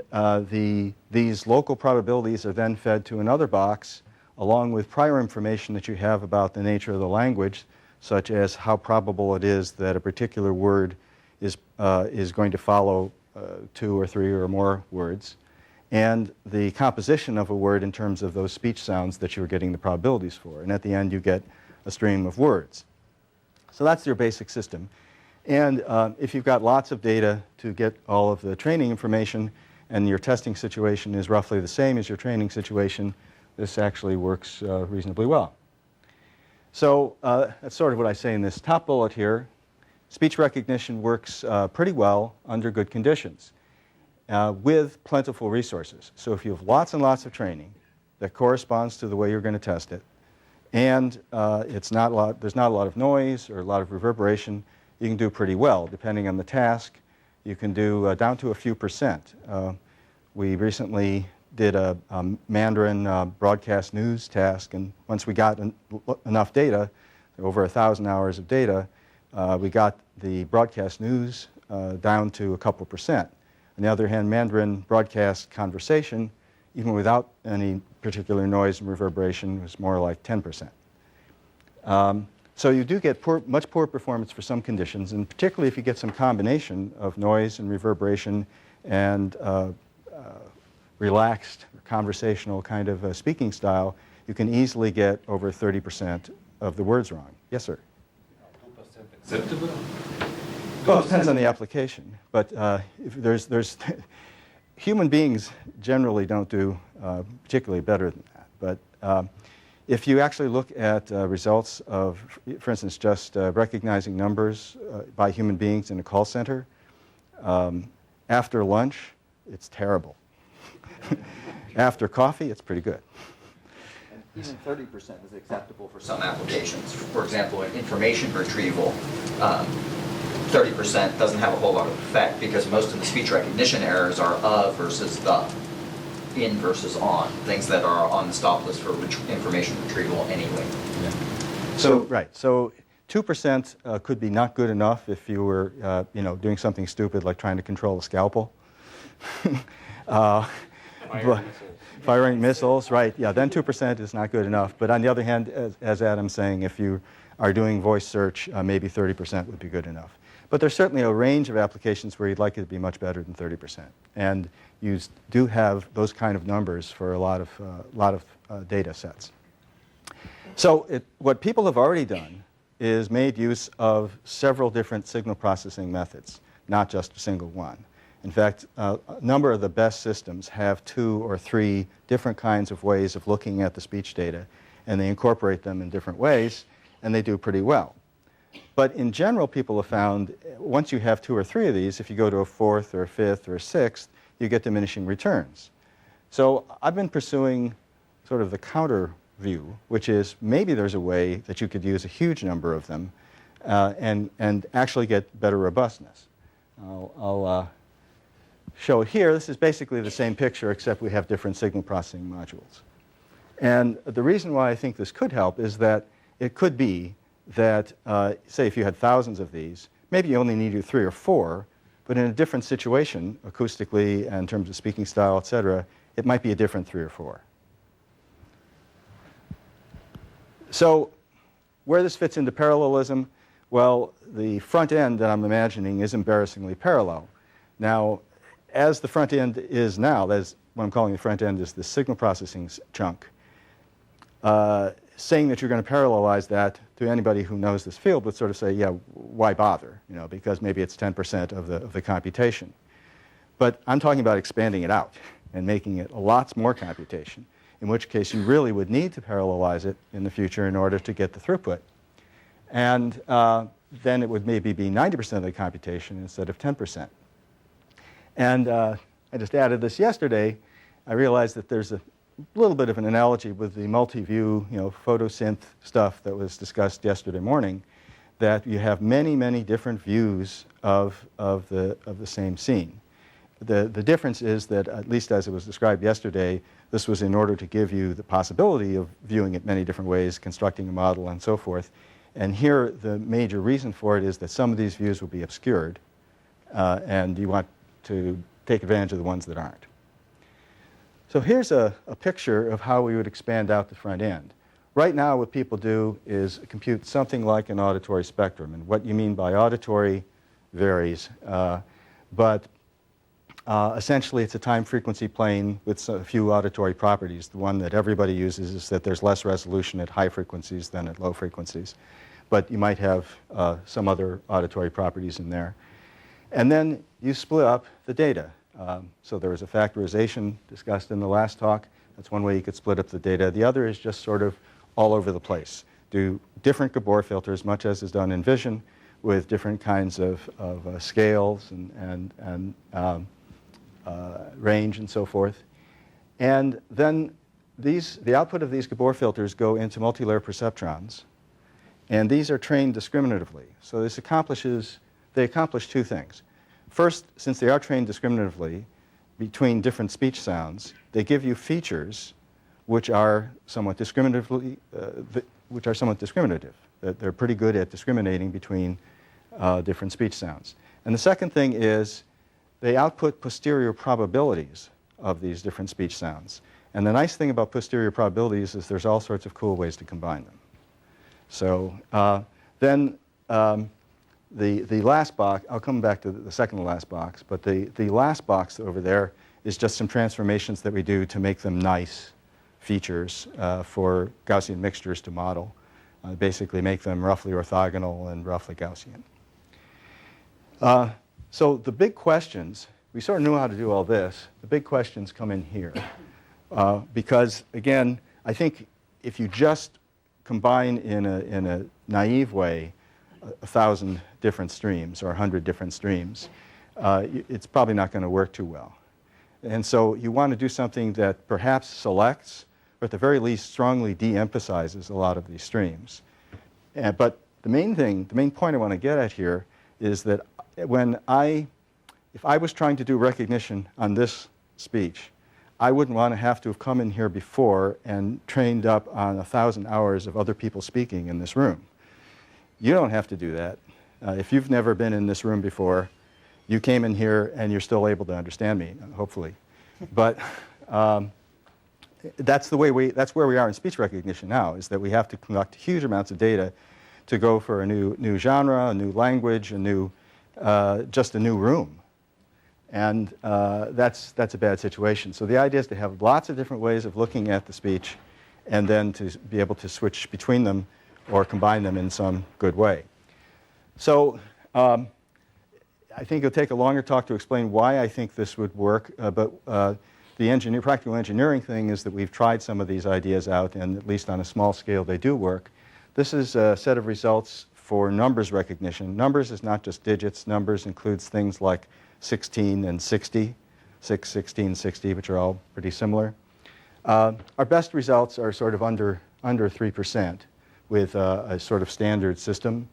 Speaker 8: these local probabilities are then fed to another box along with prior information that you have about the nature of the language, such as how probable it is that a particular word is going to follow 2 or 3 or more words, and the composition of a word in terms of those speech sounds that you're getting the probabilities for. And at the end, you get a stream of words. So that's your basic system. And if you've got lots of data to get all of the training information, and your testing situation is roughly the same as your training situation, this actually works reasonably well. So that's sort of what I say in this top bullet here. Speech recognition works pretty well under good conditions with plentiful resources. So if you have lots and lots of training that corresponds to the way you're going to test it, and there's not a lot of noise or a lot of reverberation, you can do pretty well. Depending on the task, you can do down to a few percent. We recently did a Mandarin broadcast news task, and once we got enough data, over 1,000 hours of data, we got the broadcast news down to a couple percent. On the other hand, Mandarin broadcast conversation, even without any particular noise and reverberation, was more like 10%. So you do get much poor performance for some conditions, and particularly if you get some combination of noise and reverberation and relaxed conversational kind of speaking style, you can easily get over 30% of the words wrong. Yes, sir?
Speaker 9: 2% acceptable?
Speaker 8: Well, it depends on the application, but if there's human beings generally don't do particularly better than that. But if you actually look at results of, for instance, just recognizing numbers by human beings in a call center, after lunch, it's terrible. After coffee, it's pretty good.
Speaker 10: And even 30% is acceptable for some applications. For example, in information retrieval, 30% doesn't have a whole lot of effect because most of the speech recognition errors are versus the, in versus on, things that are on the stop list for information retrieval anyway.
Speaker 8: Yeah. So 2% could be not good enough if you were doing something stupid like trying to control a scalpel. Firing missiles, right? Yeah, then 2% is not good enough. But on the other hand, as Adam's saying, if you are doing voice search, maybe 30% would be good enough. But there's certainly a range of applications where you'd like it to be much better than 30%. And you do have those kind of numbers for a lot of data sets. So what people have already done is made use of several different signal processing methods, not just a single one. In fact, a number of the best systems have 2 or 3 different kinds of ways of looking at the speech data, and they incorporate them in different ways, and they do pretty well. But in general, people have found once you have 2 or 3 of these, if you go to a 4th or a 5th or a 6th, you get diminishing returns. So I've been pursuing sort of the counter view, which is maybe there's a way that you could use a huge number of them and actually get better robustness. I'll show it here. This is basically the same picture, except we have different signal processing modules. And the reason why I think this could help is that it could be that, say, if you had thousands of these, maybe you only need 3 or 4, but in a different situation, acoustically and in terms of speaking style, et cetera, it might be a different 3 or 4. So where this fits into parallelism, well, the front end that I'm imagining is embarrassingly parallel. Now, as the front end is now, that is what I'm calling the front end is the signal processing chunk. Saying that you're going to parallelize that to anybody who knows this field would sort of say, yeah, why bother? You know, because maybe it's 10% of the computation. But I'm talking about expanding it out and making it lots more computation, in which case you really would need to parallelize it in the future in order to get the throughput. And then it would maybe be 90% of the computation instead of 10%. And I just added this yesterday. I realized that there's a little bit of an analogy with the multi-view, photosynth stuff that was discussed yesterday morning, that you have many, many different views of the same scene. The difference is that, at least as it was described yesterday, this was in order to give you the possibility of viewing it many different ways, constructing a model, and so forth. And here, the major reason for it is that some of these views will be obscured, and you want to take advantage of the ones that aren't. So here's a picture of how we would expand out the front end. Right now, what people do is compute something like an auditory spectrum. And what you mean by auditory varies. But essentially, it's a time-frequency plane with a few auditory properties. The one that everybody uses is that there's less resolution at high frequencies than at low frequencies. But you might have some other auditory properties in there. And then you split up the data. So there was a factorization discussed in the last talk. That's one way you could split up the data. The other is just sort of all over the place. Do different Gabor filters, much as is done in Vision, with different kinds of scales and range and so forth. And then the output of these Gabor filters go into multi-layer perceptrons. And these are trained discriminatively. So they accomplish two things. First, since they are trained discriminatively between different speech sounds, they give you features which are somewhat discriminative. They're pretty good at discriminating between different speech sounds. And the second thing is they output posterior probabilities of these different speech sounds. And the nice thing about posterior probabilities is there's all sorts of cool ways to combine them. So then the last box, I'll come back to the second to last box, but the last box over there is just some transformations that we do to make them nice features for Gaussian mixtures to model. Basically make them roughly orthogonal and roughly Gaussian. So the big questions, we sort of knew how to do all this. The big questions come in here. Because, again, I think if you just combine in a naive way 1,000 different streams or 100 different streams, it's probably not going to work too well. And so you want to do something that perhaps selects, or at the very least strongly de-emphasizes a lot of these streams. But the main point I want to get at here is that if I was trying to do recognition on this speech, I wouldn't want to have come in here before and trained up on 1,000 hours of other people speaking in this room. You don't have to do that. If you've never been in this room before, you came in here and you're still able to understand me, hopefully. But that's where we are in speech recognition now, is that we have to collect huge amounts of data to go for a new genre, a new language, just a new room. And that's a bad situation. So the idea is to have lots of different ways of looking at the speech and then to be able to switch between them or combine them in some good way. So I think it'll take a longer talk to explain why I think this would work, but the practical engineering thing is that we've tried some of these ideas out, and at least on a small scale they do work. This is a set of results for numbers recognition. Numbers is not just digits. Numbers includes things like 16 and 60. 6, 16, 60, which are all pretty similar. Our best results are sort of under 3% with a sort of standard system.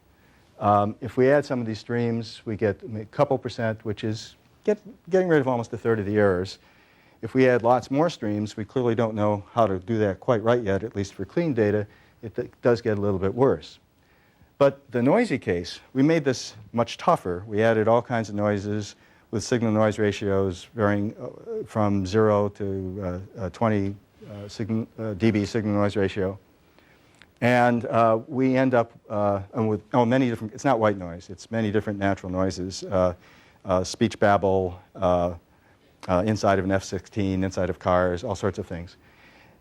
Speaker 8: If we add some of these streams, we get a couple percent, which is getting rid of almost a third of the errors. If we add lots more streams, we clearly don't know how to do that quite right yet, at least for clean data. It does get a little bit worse. But the noisy case, we made this much tougher. We added all kinds of noises with signal-noise ratios varying from 0 to 20 dB signal-noise ratio. And we end up with many different, it's not white noise, it's many different natural noises, speech babble, inside of an F-16, inside of cars, all sorts of things.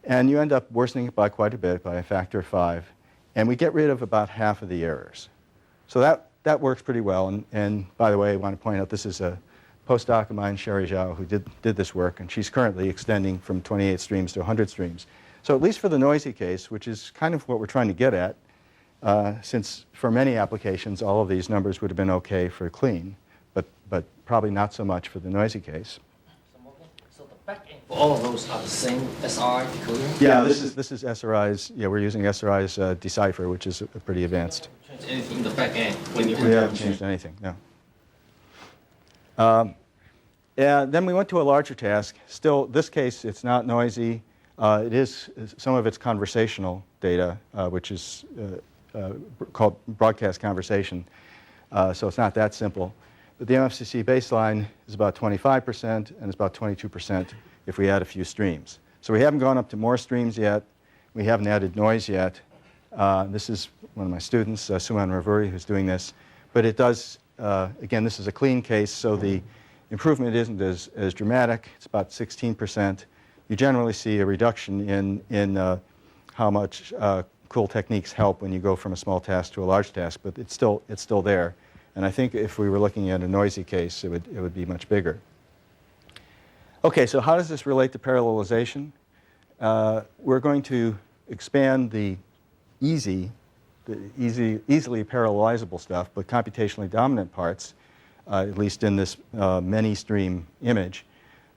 Speaker 8: And you end up worsening it by quite a bit, by a factor of 5. And we get rid of about half of the errors. So that works pretty well. And by the way, I want to point out this is a postdoc of mine, Sherry Zhao, who did this work. And she's currently extending from 28 streams to 100 streams. So at least for the noisy case, which is kind of what we're trying to get at, since for many applications, all of these numbers would have been OK for clean, but probably not so much for the noisy case.
Speaker 11: So the backend for all of those are the same SSRI decoder?
Speaker 8: Yeah, this is SRI's. Yeah, we're using SRI's decipher, which is pretty advanced.
Speaker 11: Change anything in the backend when you
Speaker 8: We haven't changed anything, no. And then we went to a larger task. Still, this case, it's not noisy. It is, some of it's conversational data, which is called broadcast conversation. So it's not that simple. But the MFCC baseline is about 25%, and it's about 22% if we add a few streams. So we haven't gone up to more streams yet. We haven't added noise yet. This is one of my students, Suman Ravuri, who's doing this. But it does, again, this is a clean case, so the improvement isn't as dramatic. It's about 16%. You generally see a reduction in how much cool techniques help when you go from a small task to a large task, but it's still there. And I think if we were looking at a noisy case, it would be much bigger. Okay, so how does this relate to parallelization? We're going to expand the easily parallelizable stuff, but computationally dominant parts, at least in this many-stream image.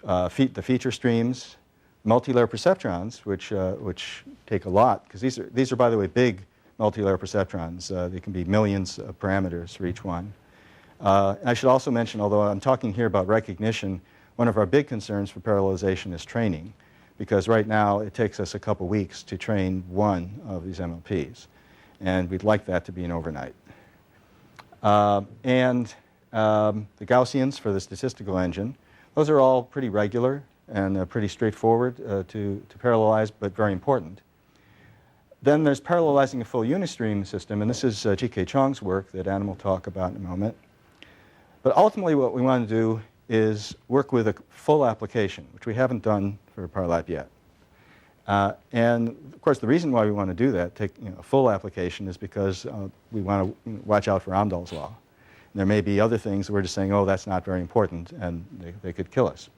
Speaker 8: The feature streams, multi-layer perceptrons, which take a lot, because these are, by the way, big multi-layer perceptrons. They can be millions of parameters for each one. I should also mention, although I'm talking here about recognition, one of our big concerns for parallelization is training, because right now it takes us a couple weeks to train one of these MLPs, and we'd like that to be an overnight. And the Gaussians for the statistical engine, those are all pretty regular and pretty straightforward to parallelize, but very important. Then there's parallelizing a full unistream system, and this is G.K. Chong's work that Adam will talk about in a moment. But ultimately what we want to do is work with a full application, which we haven't done for Parlab yet. And of course the reason why we want to do that, take a full application, is because we want to watch out for Amdahl's law. And there may be other things that we're just saying, oh, that's not very important, and they could kill us.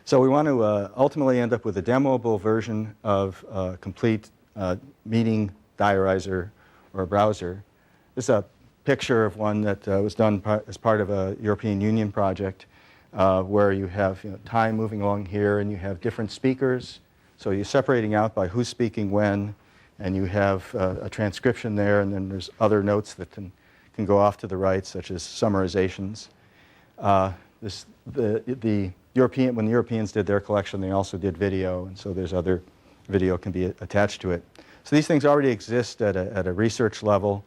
Speaker 8: So we want to ultimately end up with a demoable version of a complete meeting diarizer or a browser. This is a picture of one that was done as part of a European Union project where you have time moving along here, and you have different speakers. So you're separating out by who's speaking when, and you have a transcription there, and then there's other notes that can go off to the right, such as summarizations. The European, when the Europeans did their collection, they also did video, and so there's other video can be attached to it. So these things already exist at a research level,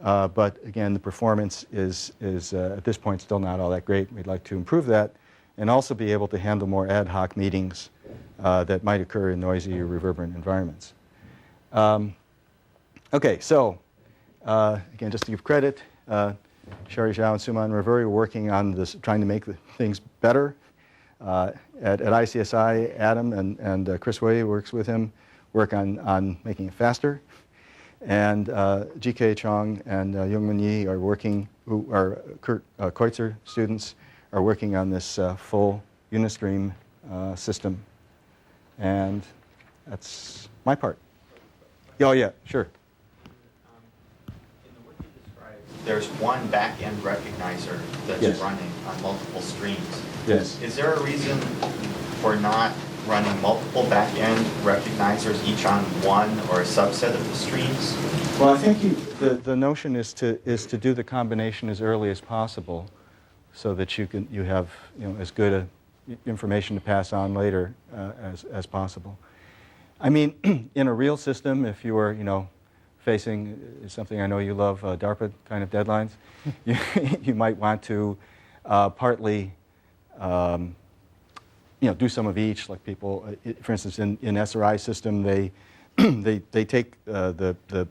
Speaker 8: but again, the performance is at this point still not all that great. We'd like to improve that and also be able to handle more ad hoc meetings that might occur in noisy or reverberant environments. Okay, so again, just to give credit, Sherry Zhao and Suman Ravuri were working on this, trying to make things better. At ICSI, Adam and Chris Way works with him, work on making it faster. And G.K. Chong and Youngmin Yi are working, who are Kurt Kreutzer students, are working on this full Unistream system. And that's my part. Oh, yeah, sure.
Speaker 4: In the work you described,
Speaker 12: there's one back-end recognizer that's
Speaker 8: Yes.
Speaker 12: running on multiple streams.
Speaker 8: Yes.
Speaker 12: Is there a reason for not running multiple back-end recognizers, each on one or a subset of the streams?
Speaker 8: Well, I think the notion is to do the combination as early as possible, so that you have as good information to pass on later as possible. I mean, in a real system, if you were facing something I know you love, DARPA kind of deadlines, you might want to partly do some of each. Like people, for instance, in SRI system, they they take the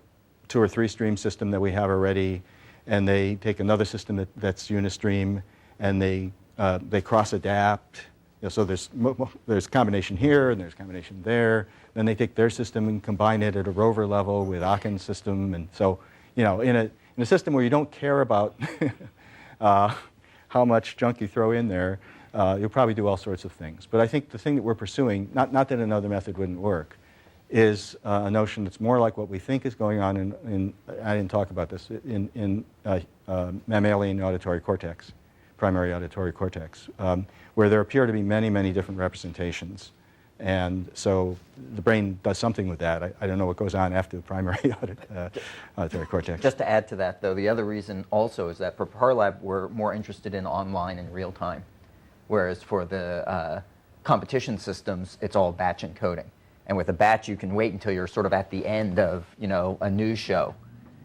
Speaker 8: 2 or 3 stream system that we have already, and they take another system that's unistream, and they cross adapt. So there's combination here and there's combination there. Then they take their system and combine it at a rover level with Aken's system, and so in a system where you don't care about how much junk you throw in there, you'll probably do all sorts of things. But I think the thing that we're pursuing, not that another method wouldn't work, is a notion that's more like what we think is going on in I didn't talk about this, in mammalian auditory cortex, primary auditory cortex, where there appear to be many, many different representations. And so the brain does something with that. I don't know what goes on after the primary auditory cortex.
Speaker 10: Just to add to that, though, the other reason also is that for Parlab, we're more interested in online and real time, whereas for the competition systems, it's all batch encoding. And with a batch, you can wait until you're sort of at the end of a news show,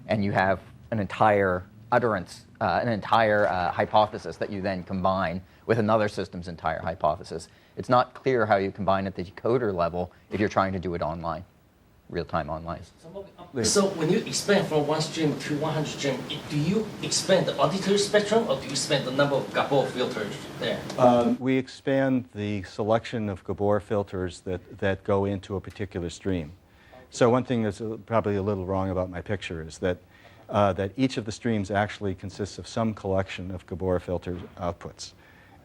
Speaker 10: and you have an entire utterance, an entire hypothesis that you then combine with another system's entire hypothesis. It's not clear how you combine at the decoder level if you're trying to do it online, real-time online.
Speaker 11: So when you expand from 1 stream to 100 stream, do you expand the auditory spectrum, or do you expand the number of Gabor filters there?
Speaker 8: We expand the selection of Gabor filters that go into a particular stream. So one thing that's probably a little wrong about my picture is that each of the streams actually consists of some collection of Gabor filter outputs.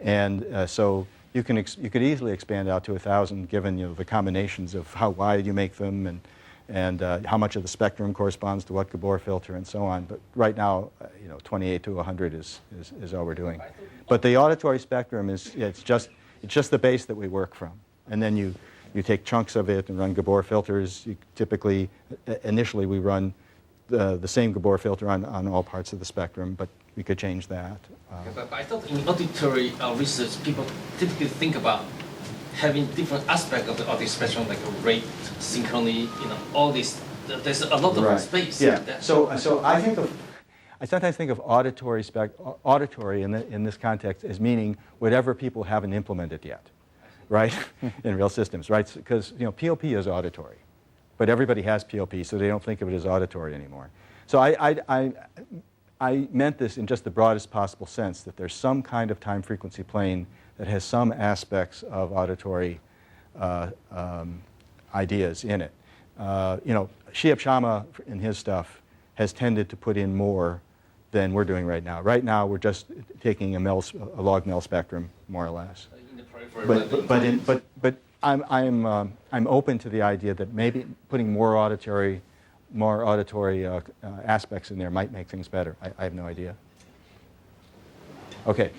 Speaker 8: And so you could easily expand out to 1,000 given the combinations of how wide you make them and how much of the spectrum corresponds to what Gabor filter and so on. But right now, 28 to 100 is all we're doing. But the auditory spectrum it's just the base that we work from, and then you take chunks of it and run Gabor filters. Typically, initially we run the same Gabor filter on all parts of the spectrum, but we could change that.
Speaker 11: But I thought in auditory research, people typically think about having different aspects of the auditory spectrum, like a rate, synchrony, all this. There's a lot of space.
Speaker 8: Yeah. So I sometimes think of auditory in this context as meaning whatever people haven't implemented yet, right? In real systems, right? Because POP is auditory, but everybody has POP, so they don't think of it as auditory anymore. So I meant this in just the broadest possible sense, that there's some kind of time frequency plane that has some aspects of auditory ideas in it. Shiab Sharma in his stuff has tended to put in more than we're doing right now. Right now we're just taking a log Mel spectrum, more or less. But I'm open to the idea that maybe putting more auditory aspects in there might make things better. I have no idea. Okay.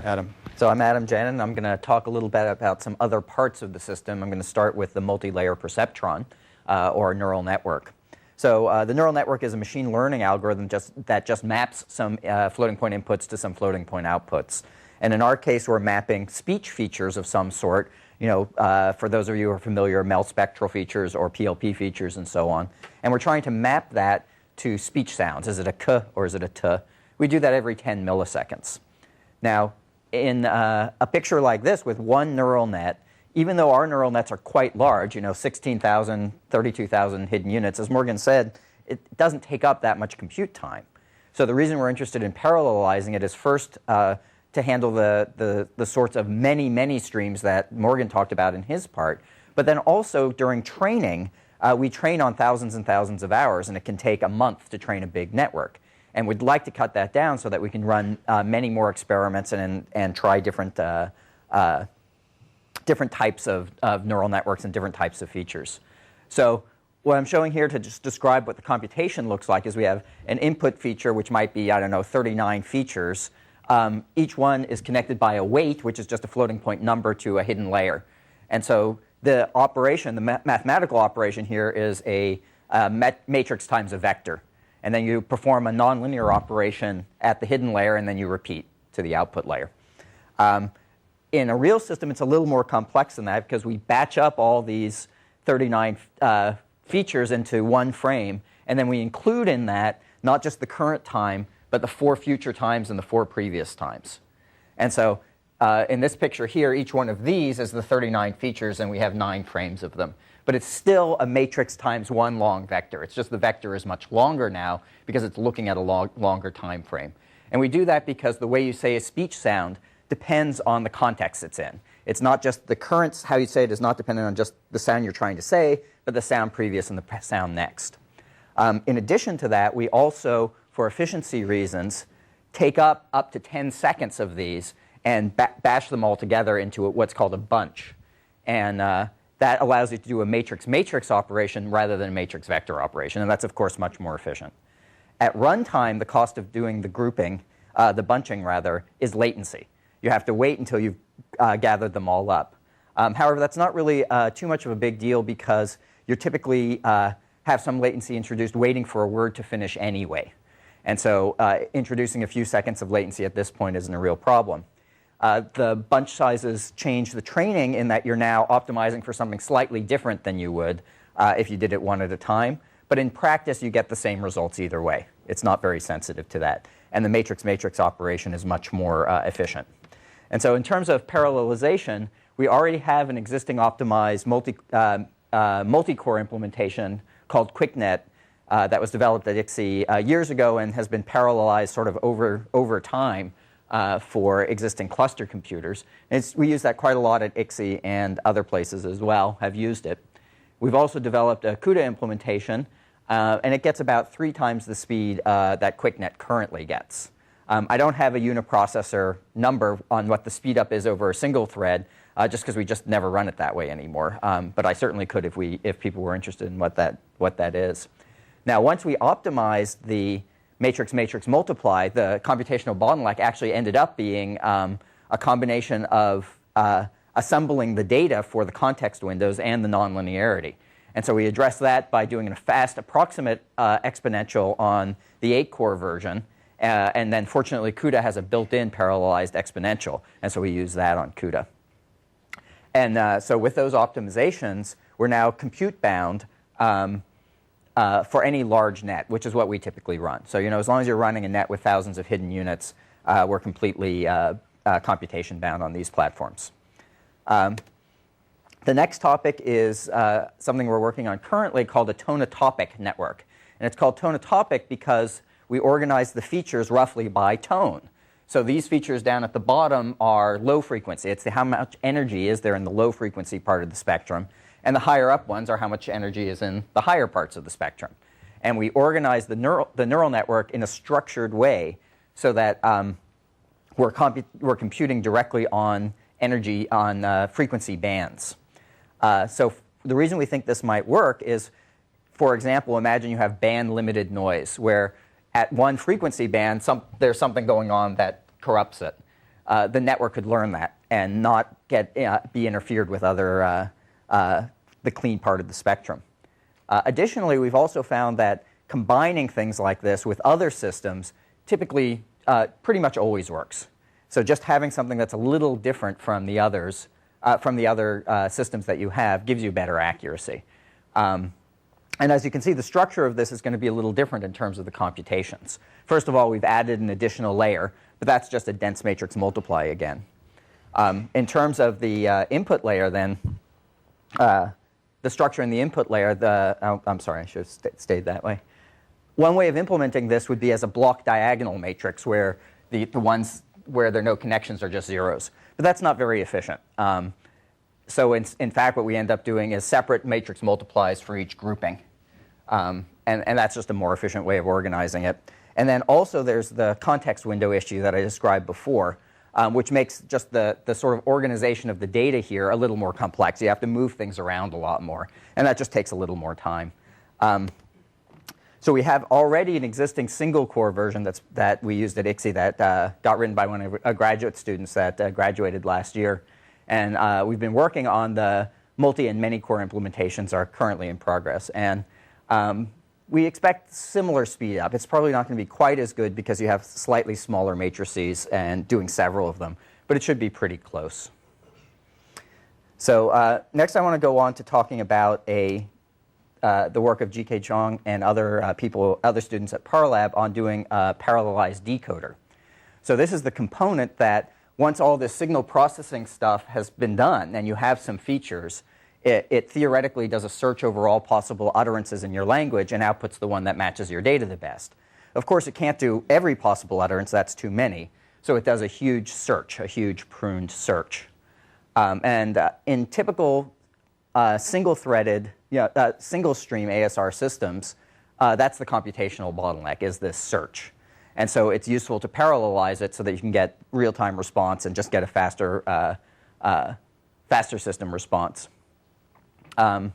Speaker 8: Adam.
Speaker 10: So I'm Adam Janin, and I'm going to talk a little bit about some other parts of the system. I'm going to start with the multi-layer perceptron, or neural network. So the neural network is a machine learning algorithm that just maps some floating point inputs to some floating point outputs. And in our case, we're mapping speech features of some sort. For those of you who are familiar, Mel spectral features or PLP features and so on. And we're trying to map that to speech sounds. Is it a k or is it a t? We do that every 10 milliseconds. Now, in a picture like this with one neural net, even though our neural nets are quite large, 16,000, 32,000 hidden units, as Morgan said, it doesn't take up that much compute time. So the reason we're interested in parallelizing it is first to handle the sorts of many, many streams that Morgan talked about in his part. But then also during training, we train on thousands and thousands of hours, and it can take a month to train a big network. And we'd like to cut that down so that we can run many more experiments and try different types of neural networks and different types of features. So what I'm showing here to just describe what the computation looks like is we have an input feature, which might be, I don't know, 39 features. Each one is connected by a weight, which is just a floating point number to a hidden layer. And so the operation, the mathematical operation here is a matrix times a vector. And then you perform a nonlinear operation at the hidden layer, and then you repeat to the output layer. In a real system, it's a little more complex than that because we batch up all these 39 features into one frame, and then we include in that not just the current time, but the 4 future times and the 4 previous times. And so in this picture here, each one of these is the 39 features, and we have 9 frames of them. But it's still a matrix times 1 long vector. It's just the vector is much longer now because it's looking at a longer time frame. And we do that because the way you say a speech sound depends on the context it's in. It's not just the current, how you say it is not dependent on just the sound you're trying to say, but the sound previous and the sound next. In addition to that, we also, for efficiency reasons, take up to 10 seconds of these and bash them all together into what's called a bunch. And that allows you to do a matrix-matrix operation rather than a matrix vector operation. And that's, of course, much more efficient. At runtime, the cost of doing the grouping, the bunching rather, is latency. You have to wait until you've gathered them all up. However, that's not really too much of a big deal because you typically have some latency introduced waiting for a word to finish anyway. And so introducing a few seconds of latency at this point isn't a real problem. The bunch sizes change the training in that you're now optimizing for something slightly different than you would if you did it one at a time. But in practice, you get the same results either way. It's not very sensitive to that. And the matrix-matrix operation is much more efficient. And so in terms of parallelization, we already have an existing optimized multi-core implementation called QuickNet that was developed at ICSI years ago and has been parallelized sort of over time for existing cluster computers. We use that quite a lot at ICSI, and other places as well have used it. We've also developed a CUDA implementation, and it gets about 3 times the speed that QuickNet currently gets. I don't have a uniprocessor number on what the speed up is over a single thread, just because we just never run it that way anymore. But I certainly could if people were interested in what that is. Now, once we optimized the matrix-matrix multiply, the computational bottleneck actually ended up being a combination of assembling the data for the context windows and the nonlinearity. And so we addressed that by doing a fast approximate exponential on the 8-core version. And then fortunately, CUDA has a built-in parallelized exponential. And so we use that on CUDA. And so with those optimizations, we're now compute-bound for any large net, which is what we typically run. So as long as you're running a net with thousands of hidden units, we're completely computation-bound on these platforms. The next topic is something we're working on currently called a tonotopic network. And it's called tonotopic because we organize the features roughly by tone. So these features down at the bottom are low frequency. It's how much energy is there in the low frequency part of the spectrum. And the higher up ones are how much energy is in the higher parts of the spectrum. And we organize the neural network in a structured way so that we're computing directly on energy, on frequency bands. So the reason we think this might work is, for example, imagine you have band-limited noise, where at one frequency band, there's something going on that corrupts it. The network could learn that and not be interfered with the clean part of the spectrum. Additionally, we've also found that combining things like this with other systems typically pretty much always works. So just having something that's a little different from the others, from the other systems that you have, gives you better accuracy. And as you can see, the structure of this is going to be a little different in terms of the computations. First of all, we've added an additional layer, but that's just a dense matrix multiply again. In terms of the input layer, then, the structure in the input layer, I'm sorry, I should have stayed that way. One way of implementing this would be as a block diagonal matrix, where the ones where there are no connections are just zeros. But that's not very efficient. So in fact, what we end up doing is separate matrix multiplies for each grouping. And that's just a more efficient way of organizing it. And then also there's the context window issue that I described before, which makes just the sort of organization of the data here a little more complex. You have to move things around a lot more. And that just takes a little more time. So we have already an existing single-core version that we used at ICSE that got written by one of our graduate students that graduated last year. And we've been working on the multi and many-core implementations are currently in progress. And we expect similar speed up. It's probably not going to be quite as good because you have slightly smaller matrices and doing several of them, but it should be pretty close. So next I want to go on to talking about the work of G.K. Chong and other students at Parallab on doing a parallelized decoder. So this is the component that once all this signal processing stuff has been done and you have some features, it theoretically does a search over all possible utterances in your language and outputs the one that matches your data the best. Of course, it can't do every possible utterance. That's too many. So it does a huge search, a huge pruned search. In typical single-threaded, single-stream ASR systems, that's the computational bottleneck, is this search. And so it's useful to parallelize it so that you can get real-time response and just get a faster system response. The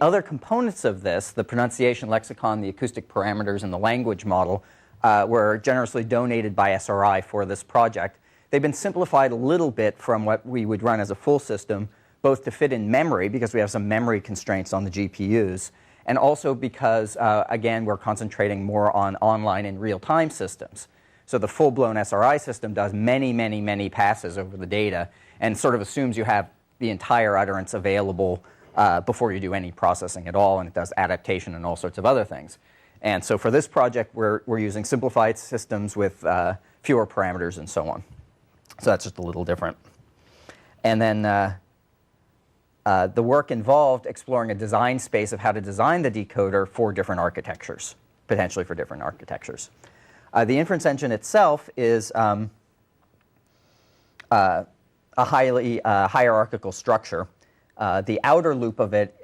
Speaker 10: other components of this, the pronunciation lexicon, the acoustic parameters, and the language model, were generously donated by SRI for this project. They've been simplified a little bit from what we would run as a full system, both to fit in memory, because we have some memory constraints on the GPUs, and also because, again, we're concentrating more on online and real-time systems. So the full-blown SRI system does many, many, many passes over the data and sort of assumes you have the entire utterance available before you do any processing at all, and it does adaptation and all sorts of other things. And so for this project, we're using simplified systems with fewer parameters and so on. So that's just a little different. And then the work involved exploring a design space of how to design the decoder for different architectures, potentially for different architectures. The inference engine itself is a highly hierarchical structure. The outer loop of it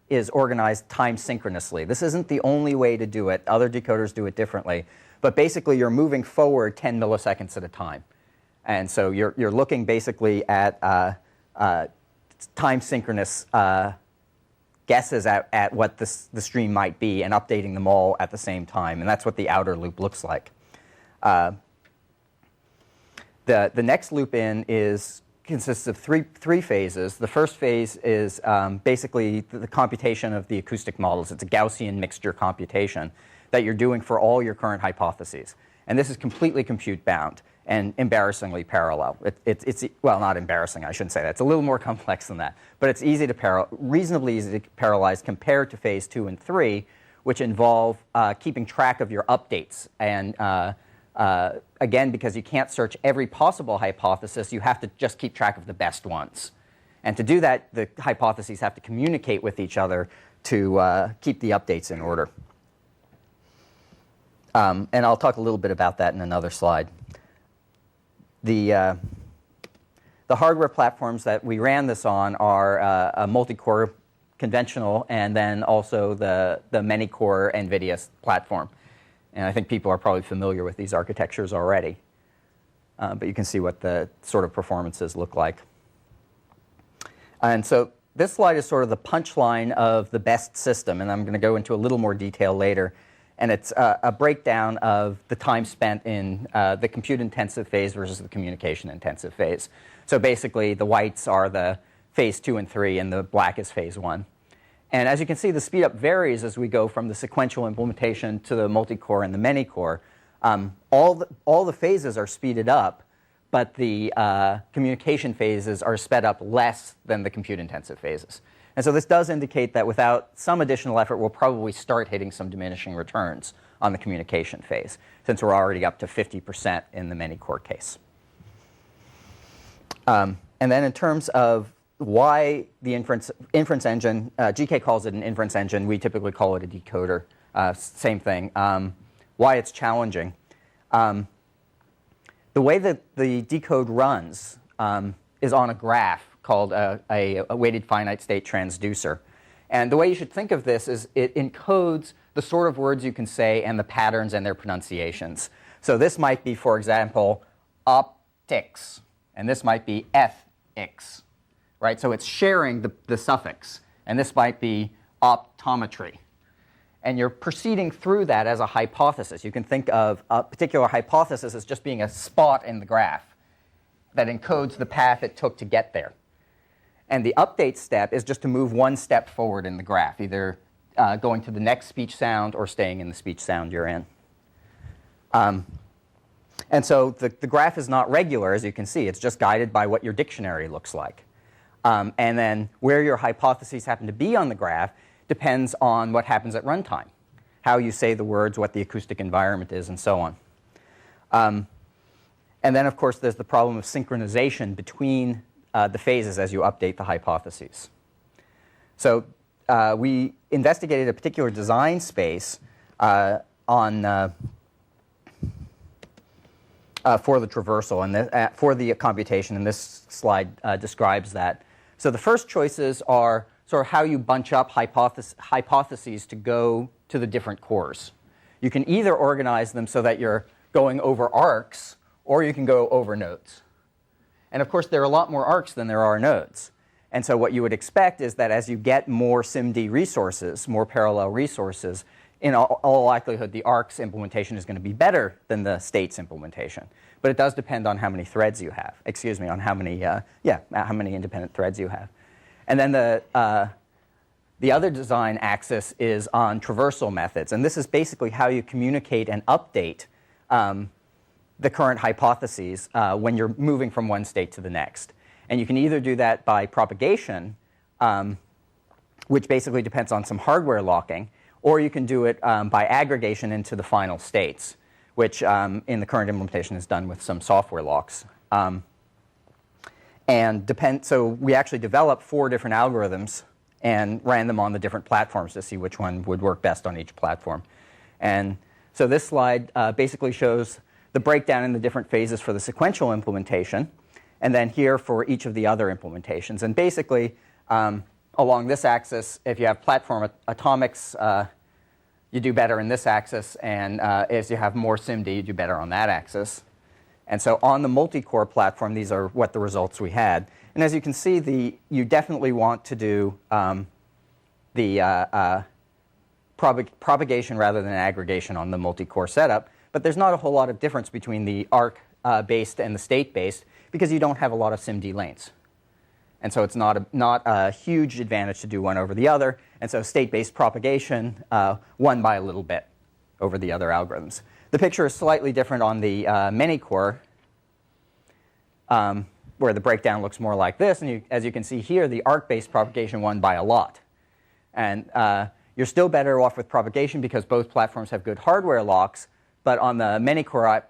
Speaker 10: is organized time synchronously. This isn't the only way to do it. Other decoders do it differently. But basically, you're moving forward 10 milliseconds at a time. And so you're looking basically at time synchronous guesses at what the stream might be and updating them all at the same time. And that's what the outer loop looks like. The next loop in consists of three phases. The first phase is basically the computation of the acoustic models. It's a Gaussian mixture computation that you're doing for all your current hypotheses. And this is completely compute bound and embarrassingly parallel. It's well, not embarrassing, I shouldn't say that. It's a little more complex than that. But it's reasonably easy to parallelize compared to phase 2 and 3, which involve keeping track of your updates. And again, because you can't search every possible hypothesis, you have to just keep track of the best ones. And to do that, the hypotheses have to communicate with each other to keep the updates in order. And I'll talk a little bit about that in another slide. The hardware platforms that we ran this on are a multi-core conventional and then also the many-core NVIDIA platform. And I think people are probably familiar with these architectures already. But you can see what the sort of performances look like. And so this slide is sort of the punchline of the best system. And I'm going to go into a little more detail later. And it's a breakdown of the time spent in the compute-intensive phase versus the communication-intensive phase. So basically, the whites are the phase 2 and 3, and the black is phase 1. And as you can see, the speed up varies as we go from the sequential implementation to the multi-core and the many-core. All the phases are speeded up, but the communication phases are sped up less than the compute-intensive phases. And so this does indicate that without some additional effort, we'll probably start hitting some diminishing returns on the communication phase, since we're already up to 50% in the many-core case. And then in terms of why the inference engine, GK calls it an inference engine. We typically call it a decoder. Same thing. Why it's challenging. The way that the decode runs is on a graph called a weighted finite state transducer. And the way you should think of this is it encodes the sort of words you can say and the patterns and their pronunciations. So this might be, for example, optics, and this might be ethics, right? So it's sharing the suffix. And this might be optometry. And you're proceeding through that as a hypothesis. You can think of a particular hypothesis as just being a spot in the graph that encodes the path it took to get there. And the update step is just to move one step forward in the graph, either going to the next speech sound or staying in the speech sound you're in. And so the graph is not regular, as you can see. It's just guided by what your dictionary looks like. And then where your hypotheses happen to be on the graph depends on what happens at runtime, how you say the words, what the acoustic environment is, and so on. And then, of course, there's the problem of synchronization between the phases as you update the hypotheses. So we investigated a particular design space for the traversal and for the computation, and this slide describes that. So the first choices are sort of how you bunch up hypotheses to go to the different cores. You can either organize them so that you're going over arcs, or you can go over nodes. And of course, there are a lot more arcs than there are nodes. And so what you would expect is that as you get more SIMD resources, more parallel resources, in all likelihood, the arcs implementation is going to be better than the states implementation. But it does depend on how many threads you have. Excuse me, on how many independent threads you have. And then the other design axis is on traversal methods. And this is basically how you communicate and update the current hypotheses when you're moving from one state to the next. And you can either do that by propagation, which basically depends on some hardware locking, or you can do it by aggregation into the final states, which in the current implementation is done with some software locks. So we actually developed 4 different algorithms and ran them on the different platforms to see which one would work best on each platform. And so this slide basically shows the breakdown in the different phases for the sequential implementation, and then here for each of the other implementations. And basically, along this axis, if you have platform atomics, you do better in this axis, and as you have more SIMD, you do better on that axis. And so on the multi-core platform, these are what the results we had. And as you can see, you definitely want to do the propagation rather than aggregation on the multi-core setup. But there's not a whole lot of difference between the ARC-based and the state-based because you don't have a lot of SIMD lanes. And so it's not a huge advantage to do one over the other. And so state-based propagation won by a little bit over the other algorithms. The picture is slightly different on the many-core, where the breakdown looks more like this. And as you can see here, the ARC-based propagation won by a lot. And you're still better off with propagation because both platforms have good hardware locks. But on the many-core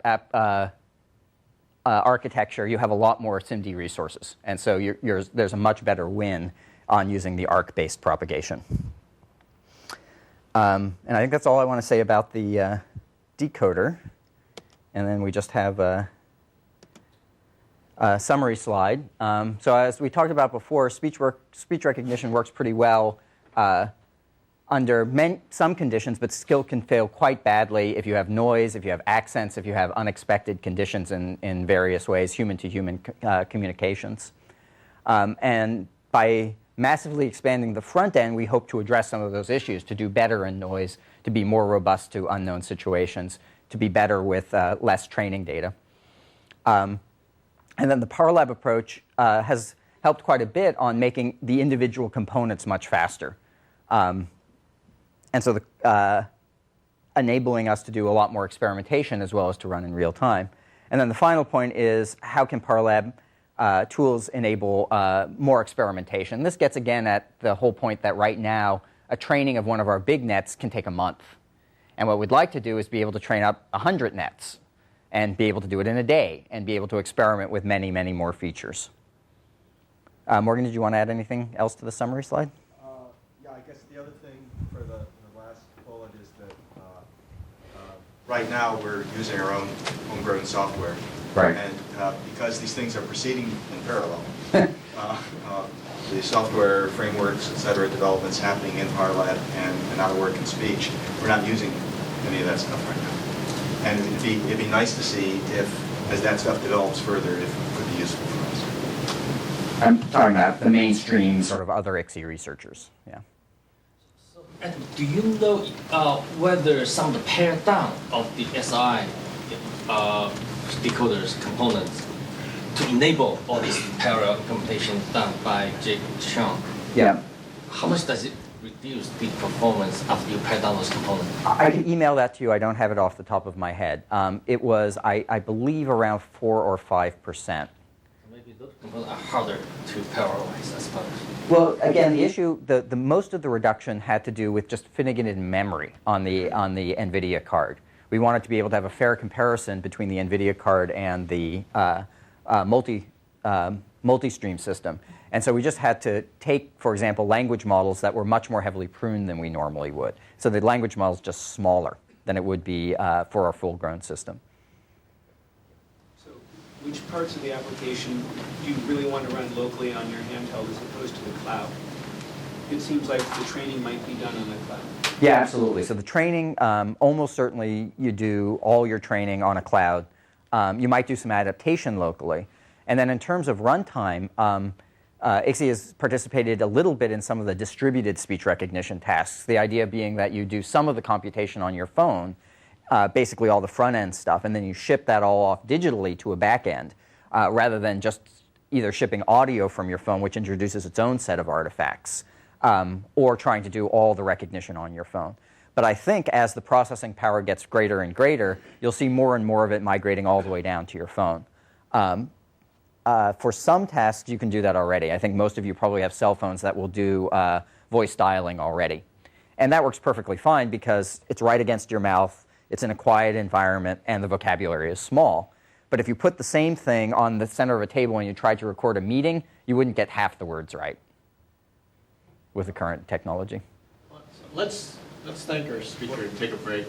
Speaker 10: architecture, you have a lot more SIMD resources. And so there's a much better win on using the ARC-based propagation. And I think that's all I want to say about the decoder. And then we just have a summary slide. So as we talked about before, speech recognition works pretty well under some conditions, but still can fail quite badly if you have noise, if you have accents, if you have unexpected conditions in various ways, human-to-human communications. And by massively expanding the front end, we hope to address some of those issues, to do better in noise, to be more robust to unknown situations, to be better with less training data. And then the Parallab approach has helped quite a bit on making the individual components much faster. And so enabling us to do a lot more experimentation as well as to run in real time. And then the final point is, how can Parallab tools enable more experimentation? This gets again at the whole point that right now, a training of one of our big nets can take a month. And what we'd like to do is be able to train up 100 nets and be able to do it in a day and be able to experiment with many, many more features. Morgan, did you want to add anything else to the summary slide?
Speaker 8: Yeah, I guess the other thing for the last bullet is that right now we're using our own homegrown software.
Speaker 10: Right.
Speaker 8: And because these things are proceeding in parallel, the software frameworks, et cetera, developments happening in Parallab and out of work in speech, we're not using any of that stuff right now. And it'd be nice to see if, as that stuff develops further, if it could be useful for us.
Speaker 10: I'm talking about the mainstream sort of other ICSI researchers. Yeah.
Speaker 11: And do you know whether some of the pare down of the SSRI decoders components to enable all this parallel implementation done by Jake Chung?
Speaker 10: Yeah.
Speaker 11: How much does it reduce the performance after you pare down those components?
Speaker 10: I can email that to you. I don't have it off the top of my head. It was, I believe, around 4 or 5%.
Speaker 11: Maybe those components are harder to parallelize, I suppose.
Speaker 10: Well, again, the issue, the most of the reduction had to do with just fitting it in memory on the NVIDIA card. We wanted to be able to have a fair comparison between the NVIDIA card and the multi-stream system. And so we just had to take, for example, language models that were much more heavily pruned than we normally would. So the language model is just smaller than it would be for our full-grown system.
Speaker 4: So which parts of the application do you really want to run locally on your handheld as opposed to the cloud? It seems like the training might be done on the cloud.
Speaker 10: Yeah, absolutely. So the training, almost certainly you do all your training on a cloud. You might do some adaptation locally. And then in terms of runtime, IXI has participated a little bit in some of the distributed speech recognition tasks, the idea being that you do some of the computation on your phone, basically all the front-end stuff, and then you ship that all off digitally to a back-end, rather than just either shipping audio from your phone, which introduces its own set of artifacts, or trying to do all the recognition on your phone. But I think as the processing power gets greater and greater, you'll see more and more of it migrating all the way down to your phone. For some tasks, you can do that already. I think most of you probably have cell phones that will do voice dialing already. And that works perfectly fine because it's right against your mouth, it's in a quiet environment, and the vocabulary is small. But if you put the same thing on the center of a table and you tried to record a meeting, you wouldn't get half the words right with the current technology.
Speaker 13: Let's thank our speaker and take a break.